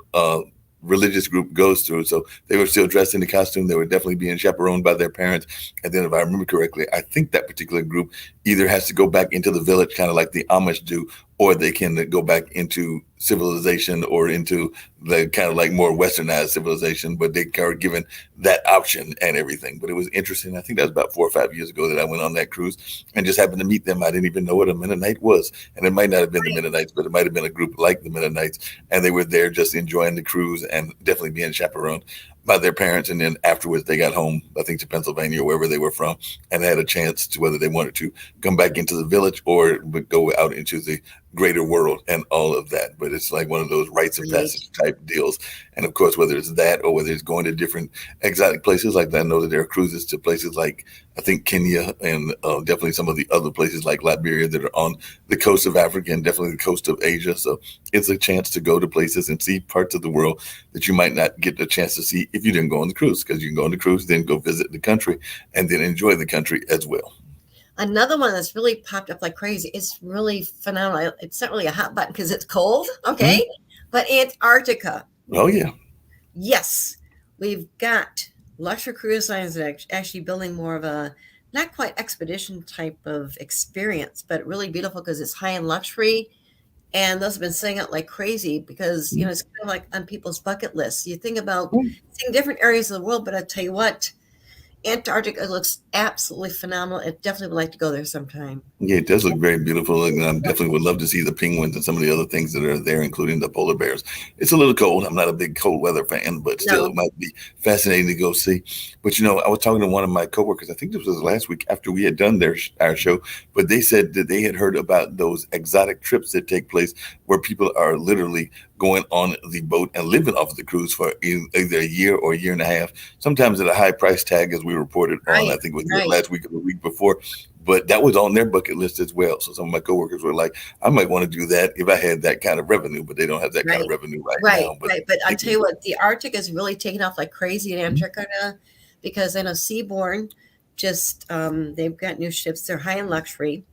S2: religious group goes through. So they were still dressed in the costume. They were definitely being chaperoned by their parents. And then, if I remember correctly, I think that particular group either has to go back into the village, kind of like the Amish do, or they can go back into civilization or into the kind of like more westernized civilization. But they are given that option and everything. But it was interesting. I think that was about 4 or 5 years ago that I went on that cruise and just happened to meet them. I didn't even know what a Mennonite was. And it might not have been the Mennonites, but it might have been a group like the Mennonites. And they were there just enjoying the cruise and definitely being chaperoned by their parents. And then afterwards, they got home, I think, to Pennsylvania or wherever they were from, and had a chance to whether they wanted to come back into the village or would go out into the greater world and all of that. But it's like one of those rites of
S1: Right.
S2: passage type deals. And of course, whether it's that or whether it's going to different exotic places like that, I know that there are cruises to places like I think Kenya and definitely some of the other places like Liberia that are on the coast of Africa and definitely the coast of Asia. So it's a chance to go to places and see parts of the world that you might not get the chance to see if you didn't go on the cruise, because you can go on the cruise, then go visit the country and then enjoy the country as well.
S1: Another one that's really popped up like crazy. It's really phenomenal. It's not really a hot button because it's cold,
S2: Mhm.
S1: okay? But Antarctica,
S2: Oh, yeah.
S1: yes, we've got luxury cruise lines that are actually building more of a not quite expedition type of experience, but really beautiful because it's high in luxury. And those have been selling out like crazy because,
S2: Mhm.
S1: it's kind of like on people's bucket lists. You think about
S2: Mhm.
S1: seeing different areas of the world, but I tell you what, Antarctica looks absolutely phenomenal. I definitely would like to go there sometime.
S2: Yeah, it does look very beautiful, and I definitely would love to see the penguins and some of the other things that are there, including the polar bears. It's a little cold. I'm not a big cold weather fan, but still, it
S1: No,
S2: might be fascinating to go see. But I was talking to one of my coworkers. I think this was last week after we had done our show, but they said that they had heard about those exotic trips that take place where people are literally going on the boat and living off of the cruise for either a year or a year and a half, sometimes at a high price tag, as we reported on. I
S1: right,
S2: think it was
S1: right,
S2: last week or the week before, but that was on their bucket list as well. So some of my coworkers were like, I might want to do that if I had that kind of revenue, but they don't have that kind of
S1: right,
S2: revenue right
S1: right,
S2: now. But
S1: right. But I
S2: they
S1: tell
S2: can
S1: you
S2: do it.
S1: what, the Arctic is really taking off like crazy in
S2: Mhm.
S1: Antarctica because I know Seabourn just they've got new ships. They're high in luxury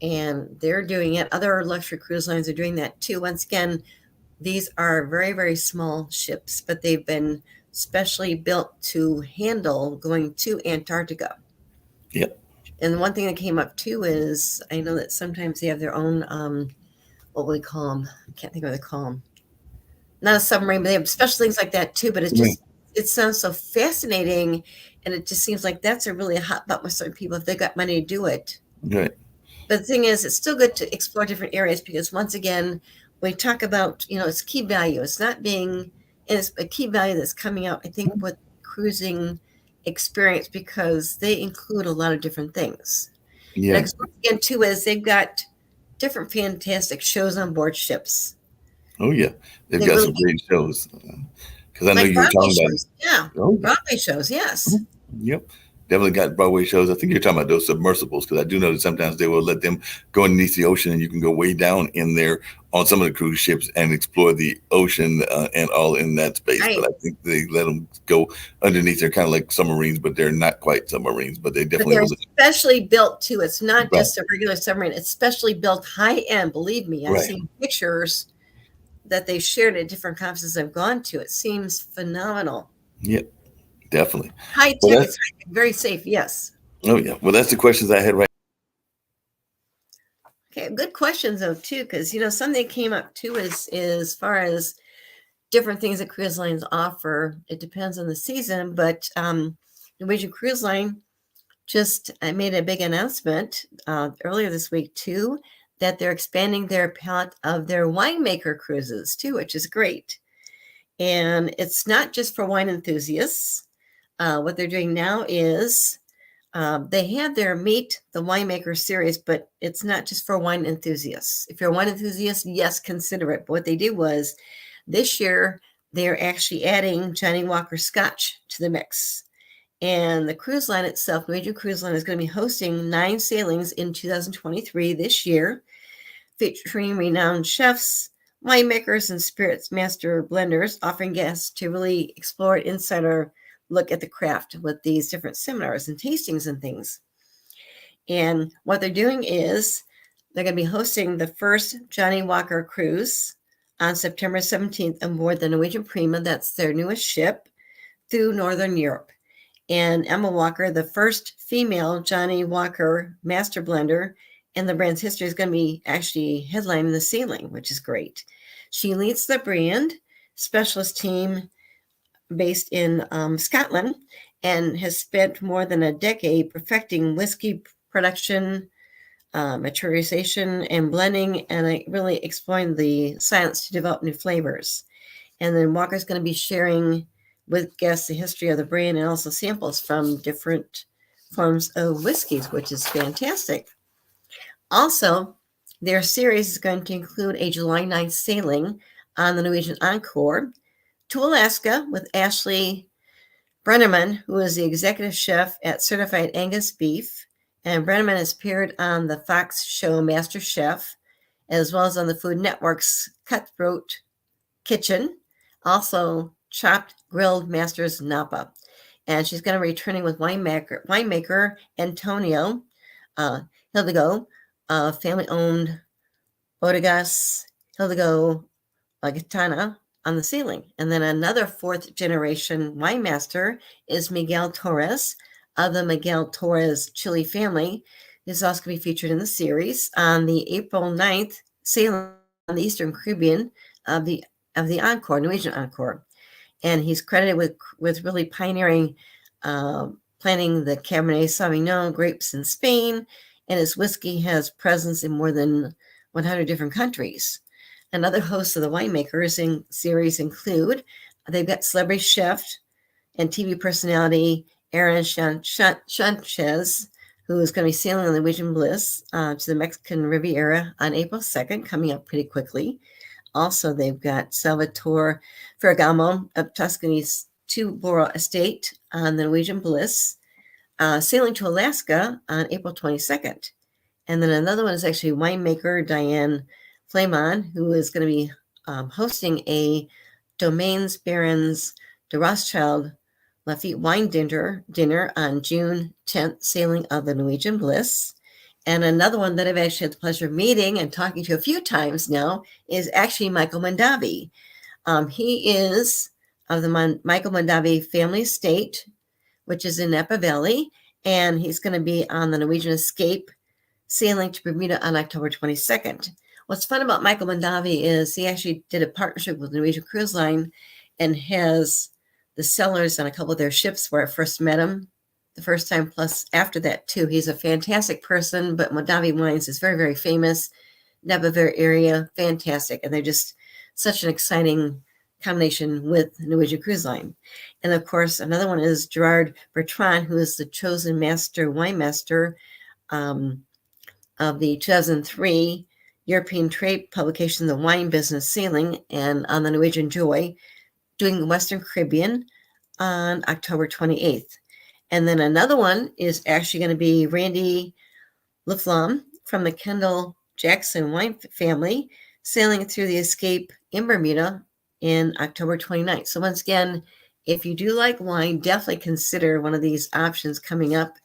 S1: and they're doing it. Other luxury cruise lines are doing that too. Once again, these are very, very small ships, but they've been specially built to handle going to Antarctica.
S2: Yep.
S1: And one thing that came up too is I know that sometimes they have their own, what will we call them? I can't think of what they call them. Not a submarine, but they have special things like that too. But it's just, it sounds so fascinating. And it just seems like that's a really hot button with certain people if they got money to do it.
S2: Right.
S1: But the thing is, it's still good to explore different areas because once again, we talk about, it's key value. It's not being, and it's a key value that's coming out, I think, with cruising experience because they include a lot of different things.
S2: Yeah.
S1: And once again, too, is they've got different fantastic shows on board ships.
S2: Oh, yeah. They've got some great shows. Because I know
S1: Like
S2: you were
S1: Broadway
S2: talking about
S1: shows. Yeah.
S2: Oh,
S1: Broadway shows, yes.
S2: yep. Definitely got Broadway shows. I think you're talking about those submersibles because I do know that sometimes they will let them go underneath the ocean and you can go way down in there on some of the cruise ships and explore the ocean and all in that space.
S1: Right.
S2: But I think they let them go underneath. They're kind of like submarines, but they're not quite submarines. But they definitely
S1: But they're specially built too. It's not just a regular submarine. It's specially built high end. Believe me, I've seen pictures that they shared at different conferences I've gone to. It seems phenomenal.
S2: Yep, definitely.
S1: High tech, it's very safe, yes.
S2: Oh, yeah. Well, that's the questions I had right
S1: now. Okay, good questions, though, too, because, something that came up, too, is as far as different things that cruise lines offer. It depends on the season, but Norwegian Cruise Line just made a big announcement earlier this week, too, that they're expanding their palette of their winemaker cruises too, which is great. And it's not just for wine enthusiasts. What they're doing now is they have their Meet the Winemaker series, but it's not just for wine enthusiasts. If you're a wine enthusiast, yes, consider it. But what they did was this year, they're actually adding Johnny Walker Scotch to the mix. And the cruise line itself, Norwegian Cruise Line, is going to be hosting 9 sailings in 2023 this year, featuring renowned chefs, winemakers, and spirits master blenders, offering guests to really explore an insider look at the craft with these different seminars and tastings and things. And what they're doing is they're going to be hosting the first Johnny Walker cruise on September 17th on board the Norwegian Prima. That's their newest ship through Northern Europe. And Emma Walker, the first female Johnny Walker master blender in the brand's history, is going to be actually headlining the sailing, which is great. She leads the brand specialist team based in Scotland and has spent more than a decade perfecting whiskey production, maturization, and blending, and really exploring the science to develop new flavors. And then Walker's going to be sharing with guests the history of the brand and also samples from different forms of whiskeys, which is fantastic. Also, their series is going to include a July 9th sailing on the Norwegian Encore to Alaska with Ashley Brenneman, who is the executive chef at Certified Angus Beef. And Brenneman has appeared on the Fox show Master Chef, as well as on the Food Network's Cutthroat Kitchen, also Chopped Grilled Masters Napa. And she's going to be returning with winemaker Antonio Hidalgo, family-owned Bodegas Hidalgo Gitana on the sailing. And then another 4th-generation winemaster is Miguel Torres of the Miguel Torres Chile family. This is also going to be featured in the series on the April 9th sailing on the Eastern Caribbean of the Encore, Norwegian Encore. And he's credited with really pioneering planting the Cabernet Sauvignon grapes in Spain, and his whiskey has presence in more than 100 different countries. And other hosts of the winemakers in series include, they've got celebrity chef and TV personality Aaron Sanchez, who is going to be sailing on the Norwegian Bliss to the Mexican Riviera on April 2nd, coming up pretty quickly. Also, they've got Salvatore Ferragamo of Tuscany's Two-Borough Estate on the Norwegian Bliss, sailing to Alaska on April 22nd. And then another one is actually winemaker Diane Flamon, who is going to be hosting a Domaines Barons de Rothschild Lafitte wine dinner on June 10th, sailing of the Norwegian Bliss. And another one that I've actually had the pleasure of meeting and talking to a few times now is actually Michael Mondavi. He is of the Michael Mondavi family estate, which is in Napa Valley, and he's going to be on the Norwegian Escape sailing to Bermuda on October 22nd. What's fun about Michael Mondavi is he actually did a partnership with Norwegian Cruise Line and has the sellers on a couple of their ships where I first met him the first time, plus after that too. He's a fantastic person, but Mondavi Wines is very, very famous. Napa Valley area, fantastic. And they're just such an exciting combination with Norwegian Cruise Line. And of course, another one is Gerard Bertrand, who is the chosen wine master of the 2003 European trade publication, The Wine Business Sailing, and on the Norwegian Joy, doing the Western Caribbean on October 28th. And then another one is actually going to be Randy Laflamme from the Kendall Jackson wine family, sailing through the Escape in Bermuda in October 29th. So once again, if you do like wine, definitely consider one of these options coming up.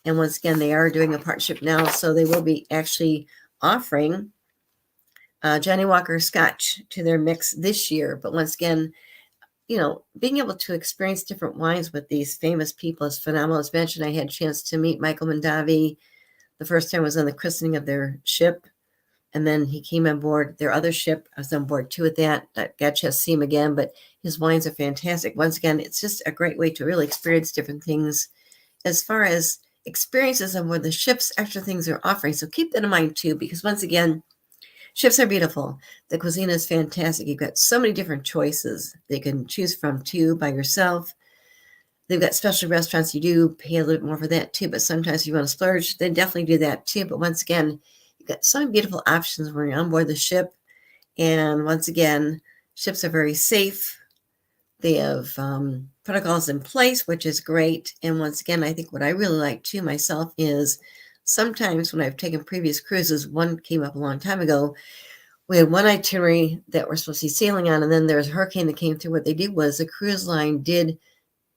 S1: And once again, they are doing a partnership now, so they will be actually offering Johnny Walker Scotch to their mix this year. But once again, being able to experience different wines with these famous people is phenomenal. As mentioned, I had a chance to meet Michael Mondavi. The first time was on the christening of their ship, and then he came on board their other ship. I was on board too with that. I got a chance to see him again, but his wines are fantastic. Once again, it's just a great way to really experience different things as far as experiences on where the ships, extra things are offering. So keep that in mind too, because once again, ships are beautiful. The cuisine is fantastic. You've got so many different choices they can choose from too by yourself. They've got special restaurants. You do pay a little bit more for that too, but sometimes if you want to splurge, then definitely do that too. But once again, you've got so many beautiful options when you're on board the ship. And once again, ships are very safe. They have protocols in place, which is great. And once again, I think what I really like too myself is sometimes when I've taken previous cruises, one came up a long time ago, we had one itinerary that we're supposed to be sailing on, and then there was a hurricane that came through. What they did was the cruise line did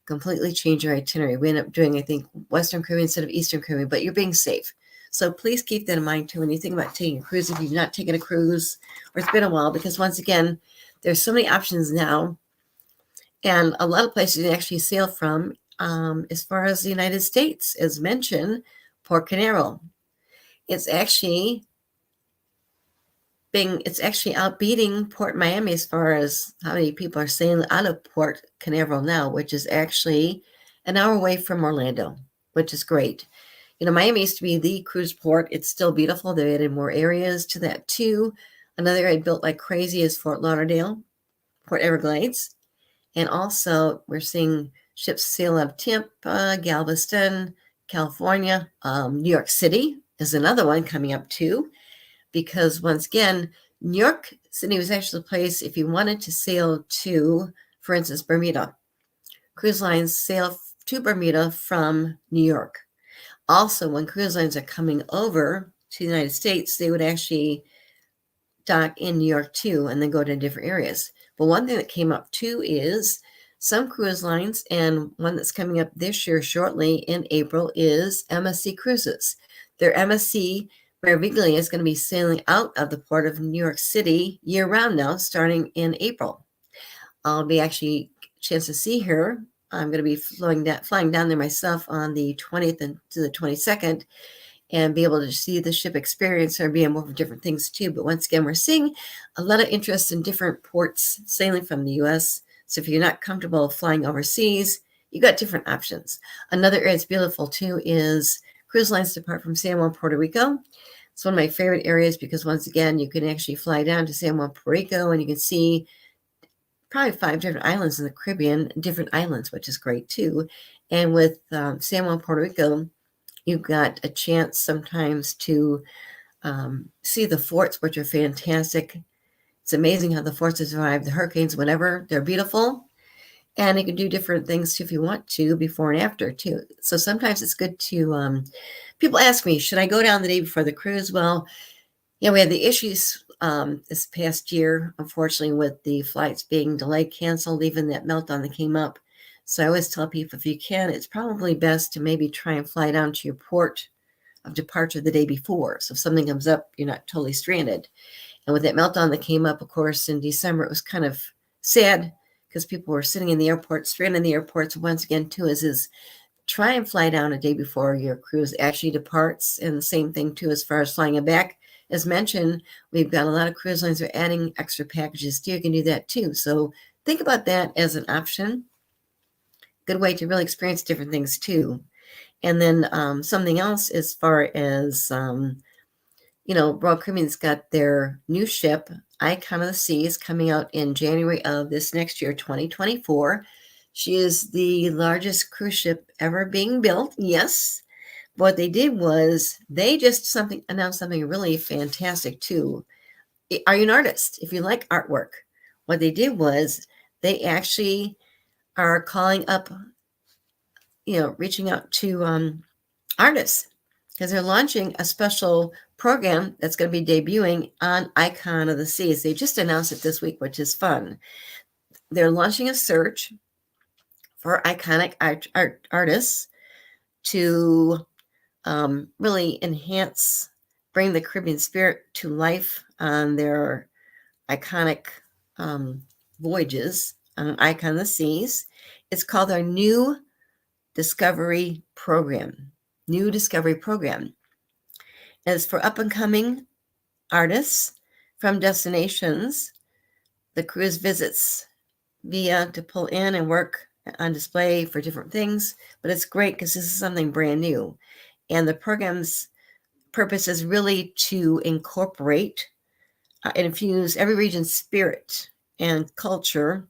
S1: completely change our itinerary. We ended up doing, I think, Western Caribbean instead of Eastern Caribbean, but you're being safe. So please keep that in mind too when you think about taking a cruise, if you've not taken a cruise or it's been a while, because once again, there's so many options now. And a lot of places you actually sail from, as far as the United States, as mentioned, Port Canaveral. It's actually outbeating Port Miami as far as how many people are sailing out of Port Canaveral now, which is actually an hour away from Orlando, which is great. Miami used to be the cruise port. It's still beautiful. They added more areas to that too. Another area built like crazy is Fort Lauderdale, Port Everglades. And also, we're seeing ships sail out of Tampa, Galveston, California. New York City is another one coming up too, because once again, New York City was actually the place if you wanted to sail to, for instance, Bermuda. Cruise lines sail to Bermuda from New York. Also, when cruise lines are coming over to the United States, they would actually dock in New York too, and then go to different areas. But one thing that came up too is some cruise lines, and one that's coming up this year shortly in April is MSC Cruises. Their MSC Meraviglia is going to be sailing out of the port of New York City year-round now, starting in April. I'll be actually a chance to see her. I'm going to be flying down there myself on the 20th and to the 22nd, and be able to see the ship experience or be able to different things too. But once again, we're seeing a lot of interest in different ports sailing from the U.S. So if you're not comfortable flying overseas, you got different options. Another area that's beautiful too is cruise lines depart from San Juan, Puerto Rico. It's one of my favorite areas because once again, you can actually fly down to San Juan, Puerto Rico, and you can see probably 5 different islands in the Caribbean, different islands, which is great too. And with San Juan, Puerto Rico, you've got a chance sometimes to see the forts, which are fantastic. It's amazing how the forts survive the hurricanes, whatever. They're beautiful. And you can do different things too, if you want to, before and after too. So sometimes it's good to, people ask me, should I go down the day before the cruise? Well, we had the issues this past year, unfortunately, with the flights being delayed, canceled, even that meltdown that came up. So I always tell people, if you can, it's probably best to maybe try and fly down to your port of departure the day before. So if something comes up, you're not totally stranded. And with that meltdown that came up, of course, in December, it was kind of sad because people were sitting in the airport, stranded in the airports. Once again, too, is try and fly down a day before your cruise actually departs. And the same thing, too, as far as flying it back. As mentioned, we've got a lot of cruise lines are adding extra packages too. You can do that too. So think about that as an option. Good way to really experience different things too. And then something else as far as, Royal Caribbean's got their new ship, Icon of the Seas, coming out in January of this next year, 2024. She is the largest cruise ship ever being built. Yes. What they did was they just announced something really fantastic too. Are you an artist? If you like artwork, what they did was they actually are calling up, reaching out to artists because they're launching a special program that's going to be debuting on Icon of the Seas. They just announced it this week, which is fun. They're launching a search for iconic artists to really bring the Caribbean spirit to life on their iconic voyages on Icon of the Seas. It's called their New Discovery Program. New Discovery Program. And it's for up-and-coming artists from destinations. The cruise visits to pull in and work on display for different things, but it's great because this is something brand new. And the program's purpose is really to incorporate and infuse every region's spirit and culture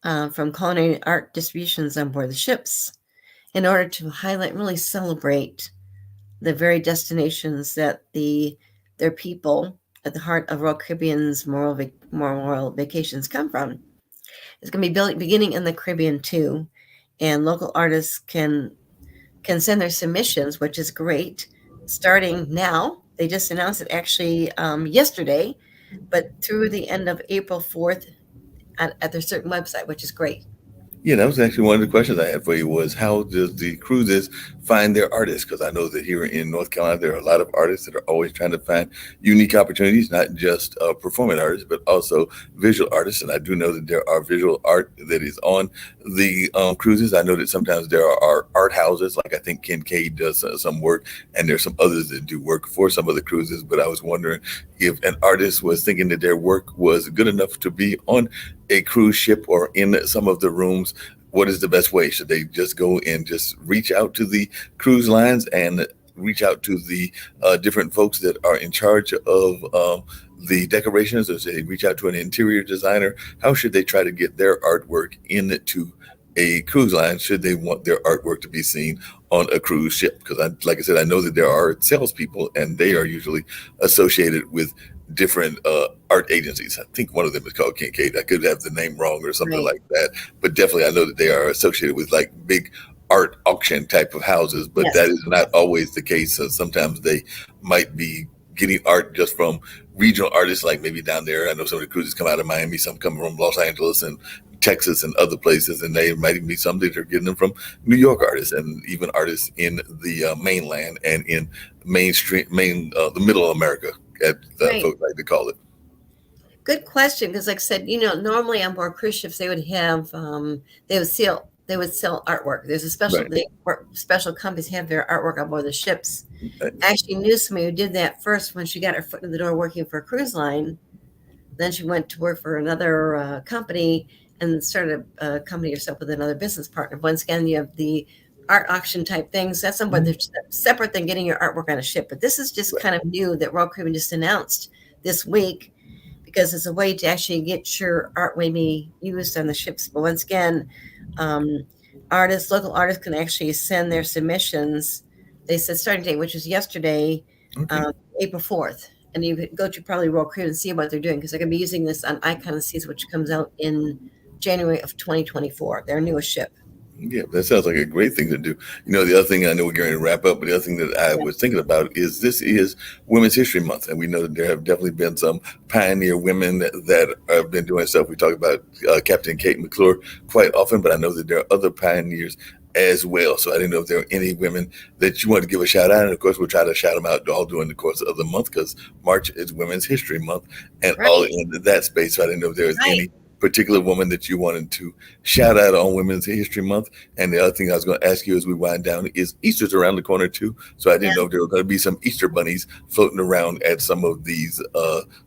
S1: from culinary art distributions on board the ships in order to highlight and really celebrate the very destinations that their people at the heart of Royal Caribbean's Memorial Vacations come from. It's going to be beginning in the Caribbean too, and local artists can send their submissions, which is great, starting now. They just announced it actually yesterday, but through the end of April 4th at their certain website, which is great.
S2: Yeah, that was actually one of the questions I had for you was how does the cruises find their artists? Because I know that here in North Carolina, there are a lot of artists that are always trying to find unique opportunities, not just performing artists, but also visual artists. And I do know that there are visual art that is on the cruises. I know that sometimes there are art houses, like I think Kincaid does some work, and there's some others that do work for some of the cruises. But I was wondering if an artist was thinking that their work was good enough to be on a cruise ship or in some of the rooms, what is the best way? Should they just go and just reach out to the cruise lines and reach out to the different folks that are in charge of the decorations, or should they reach out to an interior designer? How should they try to get their artwork into a cruise line should they want their artwork to be seen on a cruise ship? Because like I said, I know that there are salespeople and they are usually associated with different art agencies. I think one of them is called Kincaid. I could have the name wrong or something like that, but definitely I know that they are associated with like big art auction type of houses, but that is not always the case. So sometimes they might be getting art just from regional artists, like maybe down there. I know some of the cruises come out of Miami, some come from Los Angeles and Texas and other places, and they might even be some that are getting them from New York artists and even artists in the mainland and in the middle of America, as folks like to call it.
S1: Good question, because like I said, normally on board cruise ships they would have they would sell artwork. There's a special companies have their artwork on board the ships. I actually knew somebody who did that first when she got her foot in the door working for a cruise line. Then she went to work for another company and started a company herself with another business partner. Once again, you have the art auction type things. That's somewhat separate than getting your artwork on a ship. But this is just kind of new that Royal Caribbean just announced this week, because it's a way to actually get your art maybe used on the ships. But once again, local artists can actually send their submissions. They said starting date, which is yesterday, April 4th. And you could go to probably Royal Caribbean and see what they're doing, because they're going to be using this on Icon of the Seas, which comes out in January of 2024, their newest ship.
S2: Yeah, that sounds like a great thing to do. The other thing, I know we're going to wrap up, but the other thing that I was thinking about is this is Women's History Month. And we know that there have definitely been some pioneer women that have been doing stuff. We talk about Captain Kate McClure quite often, but I know that there are other pioneers as well. So I didn't know if there are any women that you want to give a shout out. And of course, we'll try to shout them out all during the course of the month, because March is Women's History Month and all in that space. So I didn't know if there was any particular woman that you wanted to shout out on Women's History Month? And the other thing I was going to ask you as we wind down is Easter's around the corner too. So I didn't know if there were going to be some Easter bunnies floating around at some of these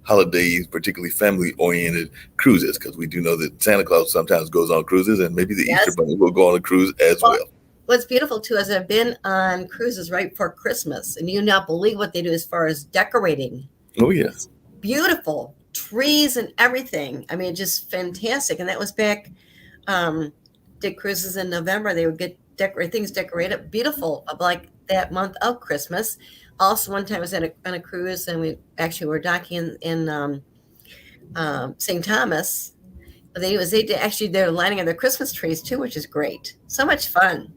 S2: holidays, particularly family-oriented cruises, because we do know that Santa Claus sometimes goes on cruises, and maybe the Easter bunny will go on a cruise as well.
S1: What's beautiful too is I've been on cruises right before Christmas, and you not believe what they do as far as decorating.
S2: Oh yeah,
S1: it's beautiful trees and everything. I mean, just fantastic. And that was back. Did cruises in November. They would get things decorated, beautiful, like that month of Christmas. Also, one time I was on a cruise, and we actually were docking in St. Thomas. They did their lining of their Christmas trees too, which is great. So much fun.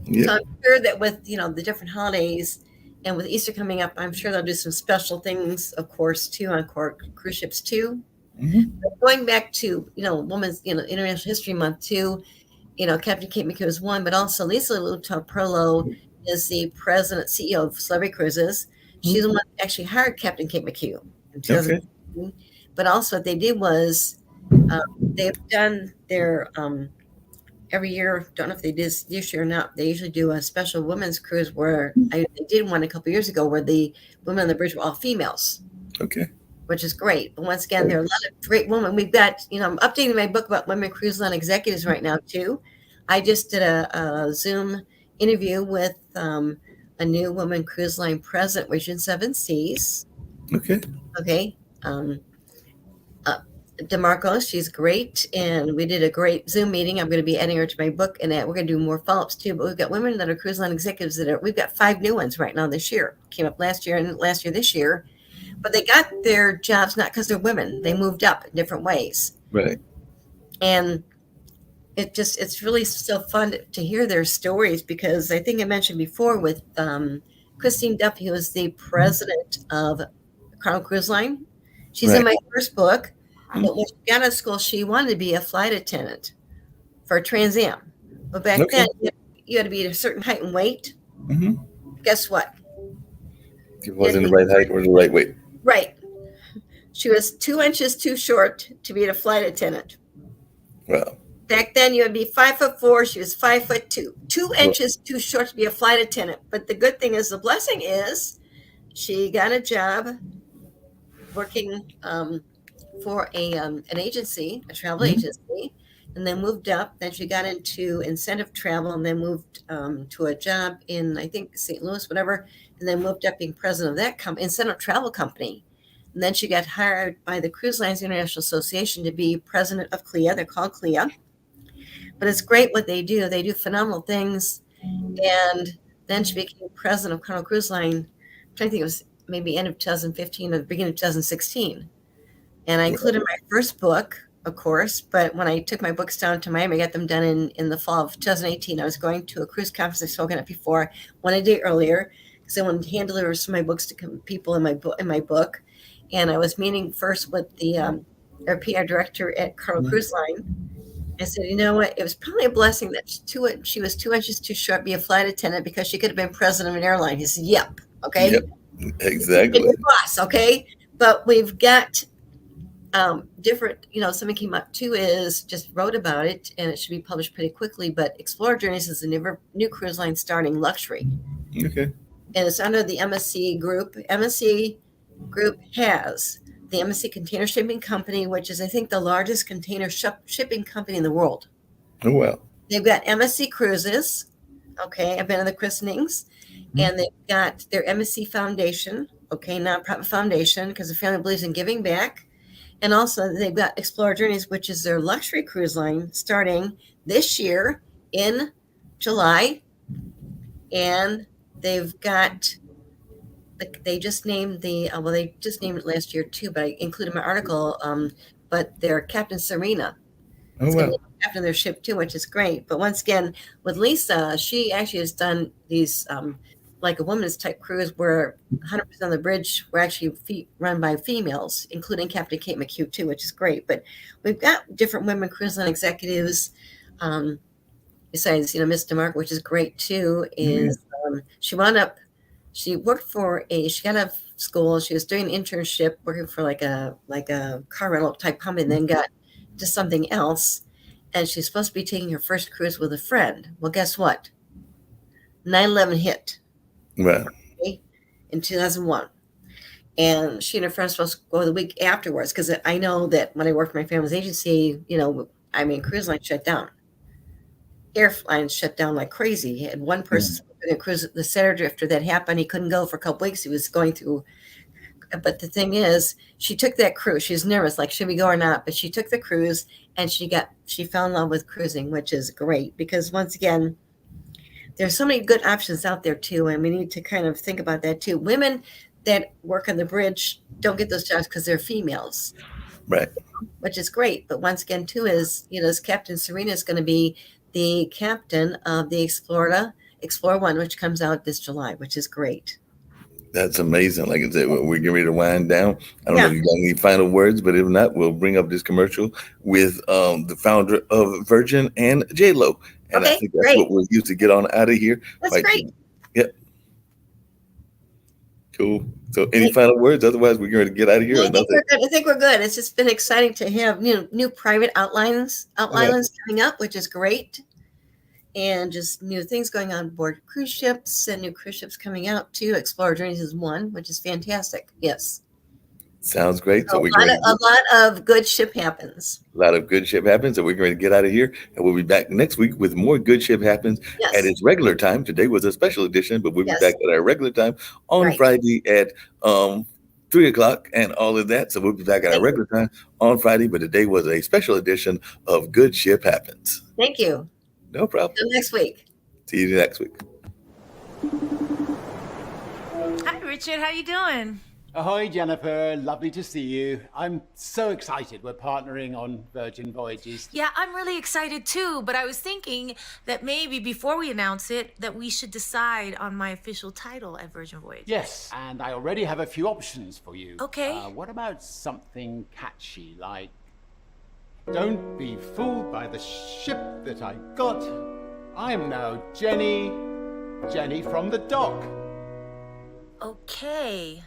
S1: Yeah. So I'm sure that with the different holidays and with Easter coming up, I'm sure they'll do some special things, of course, too, on cruise ships too. Mm-hmm. Going back to Women's International History Month too, Captain Kate McHugh is one, but also Lisa Lutoperlo is the president CEO of Celebrity Cruises. Mm-hmm. She's the one that actually hired Captain Kate McHugh in 2015. Okay. But also what they did was they've done their every year, don't know if they did this year or not, they usually do a special women's cruise where they did one a couple of years ago where the women on the bridge were all females.
S2: Okay.
S1: Which is great. But once again, there are a lot of great women. We've got, I'm updating my book about women cruise line executives right now too. I just did a Zoom interview with a new woman cruise line president, Region 7 Seas.
S2: Okay.
S1: Okay. DeMarco, she's great, and we did a great Zoom meeting. I'm going to be adding her to my book, and we're going to do more follow-ups too. But we've got women that are cruise line executives we've got 5 new ones right now this year. Came up last year and this year, but they got their jobs not because they're women. They moved up in different ways.
S2: Right.
S1: And it's really still fun to hear their stories, because I think I mentioned before with Christine Duffy, who is the president of Carnival Cruise Line. She's in my first book. But when she got out of school, she wanted to be a flight attendant for Trans Am. But back then, you had to be at a certain height and weight. Mm-hmm. Guess what?
S2: It wasn't the right height or the right weight.
S1: Right. She was 2 inches too short to be a flight attendant.
S2: Wow.
S1: Back then, you would be 5'4". She was 5'2". 2 inches too short to be a flight attendant. But the good thing is, the blessing is, she got a job working for an agency, a travel agency, and then moved up. Then she got into incentive travel, and then moved to a job in, I think, St. Louis, whatever, and then moved up being president of that incentive travel company. And then she got hired by the Cruise Lines International Association to be president of CLIA. They're called CLIA. But it's great what they do. They do phenomenal things. And then she became president of Carnival Cruise Line. I'm trying to think, it was maybe end of 2015 or the beginning of 2016. And I included my first book, of course, but when I took my books down to Miami, I got them done in the fall of 2018. I was going to a cruise conference I've spoken at before, one a day earlier, because I wanted to hand deliver some of my books to people in my book. And I was meeting first with our PR director at Carnival Cruise Line. I said, you know what? It was probably a blessing that she was 2 inches too short to be a flight attendant, because she could have been president of an airline. He said, yep. Okay.
S2: Yep. Exactly.
S1: Your boss. Okay. But we've got different, something came up too, is just wrote about it, and it should be published pretty quickly, but Explorer Journeys is a new cruise line starting luxury.
S2: Okay.
S1: And it's under the MSC Group. MSC Group has the MSC Container Shipping Company, which is, I think, the largest container shipping company in the world.
S2: Oh, wow.
S1: They've got MSC Cruises. Okay. I've been to the christenings. And they've got their MSC Foundation. Okay. Nonprofit foundation, because the family believes in giving back. And also they've got Explorer Journeys, which is their luxury cruise line starting this year in July. And they've got, they just named they just named it last year too, but I included my article, but they're Captain Serena.
S2: Oh, wow.
S1: Captain their ship too, which is great. But once again, with Lisa, she actually has done these, like a women's type cruise where 100% of the bridge were actually run by females, including Captain Kate McHugh too, which is great. But we've got different women cruise line executives. Besides, Miss DeMarco, which is great too, is she worked for she got out of school. She was doing an internship working for like a car rental type company, and then got to something else, and she's supposed to be taking her first cruise with a friend. Well, guess what? 9/11 hit,
S2: Right.
S1: okay, in 2001. And she and her friends were supposed to go the week afterwards, because I know that when I worked for my family's agency, cruise lines shut down. Airlines shut down like crazy. He had one person going to cruise the Saturday after that happened. He couldn't go for a couple weeks. He was going through. But the thing is, she took that cruise. She was nervous, like, should we go or not? But she took the cruise, and she fell in love with cruising, which is great, because once again, there's so many good options out there too, and we need to kind of think about that too. Women that work on the bridge don't get those jobs because they're females,
S2: Right.
S1: which is great. But once again, too, is this Captain Serena is going to be the captain of the Explorer One, which comes out this July, which is great.
S2: That's amazing. Like I said, we're getting ready to wind down. I don't know if you got any final words, but if not, we'll bring up this commercial with the founder of Virgin and J-Lo. And
S1: Okay,
S2: I think that's
S1: great.
S2: what we'll use to get on out of here.
S1: That's great.
S2: Yep. Cool. So any final words? Otherwise, we're going to get out of here.
S1: I think we're good. It's just been exciting to have new private outlines coming up, which is great. And just new things going on board cruise ships, and new cruise ships coming out too. Explorer Journeys is one, which is fantastic. Yes.
S2: Sounds great.
S1: So a lot of good ship happens.
S2: A lot of good ship happens. So we're going to get out of here, and we'll be back next week with more good ship happens at its regular time. Today was a special edition, but we'll be back at our regular time on Friday at 3 o'clock and all of that. So we'll be back at our regular time on Friday, but today was a special edition of Good Ship Happens.
S1: Thank you.
S2: No problem.
S1: Till next week.
S2: See you next week.
S3: Hi, Richard. How you doing?
S4: Ahoy, Jennifer. Lovely to see you. I'm so excited we're partnering on Virgin Voyages.
S3: Yeah, I'm really excited too, but I was thinking that maybe before we announce it, that we should decide on my official title at Virgin Voyages.
S4: Yes, and I already have a few options for you.
S3: Okay.
S4: What about something catchy like, don't be fooled by the ship that I got. I'm now Jenny from the dock.
S3: Okay.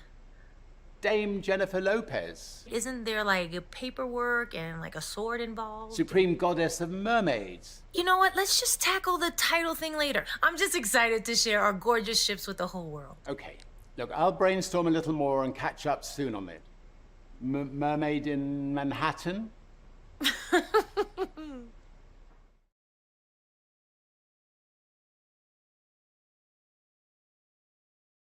S4: Dame Jennifer Lopez.
S3: Isn't there like a paperwork and like a sword involved?
S4: Supreme Goddess of Mermaids.
S3: You know what? Let's just tackle the title thing later. I'm just excited to share our gorgeous ships with the whole world.
S4: Okay. Look, I'll brainstorm a little more and catch up soon on it. Mermaid in Manhattan?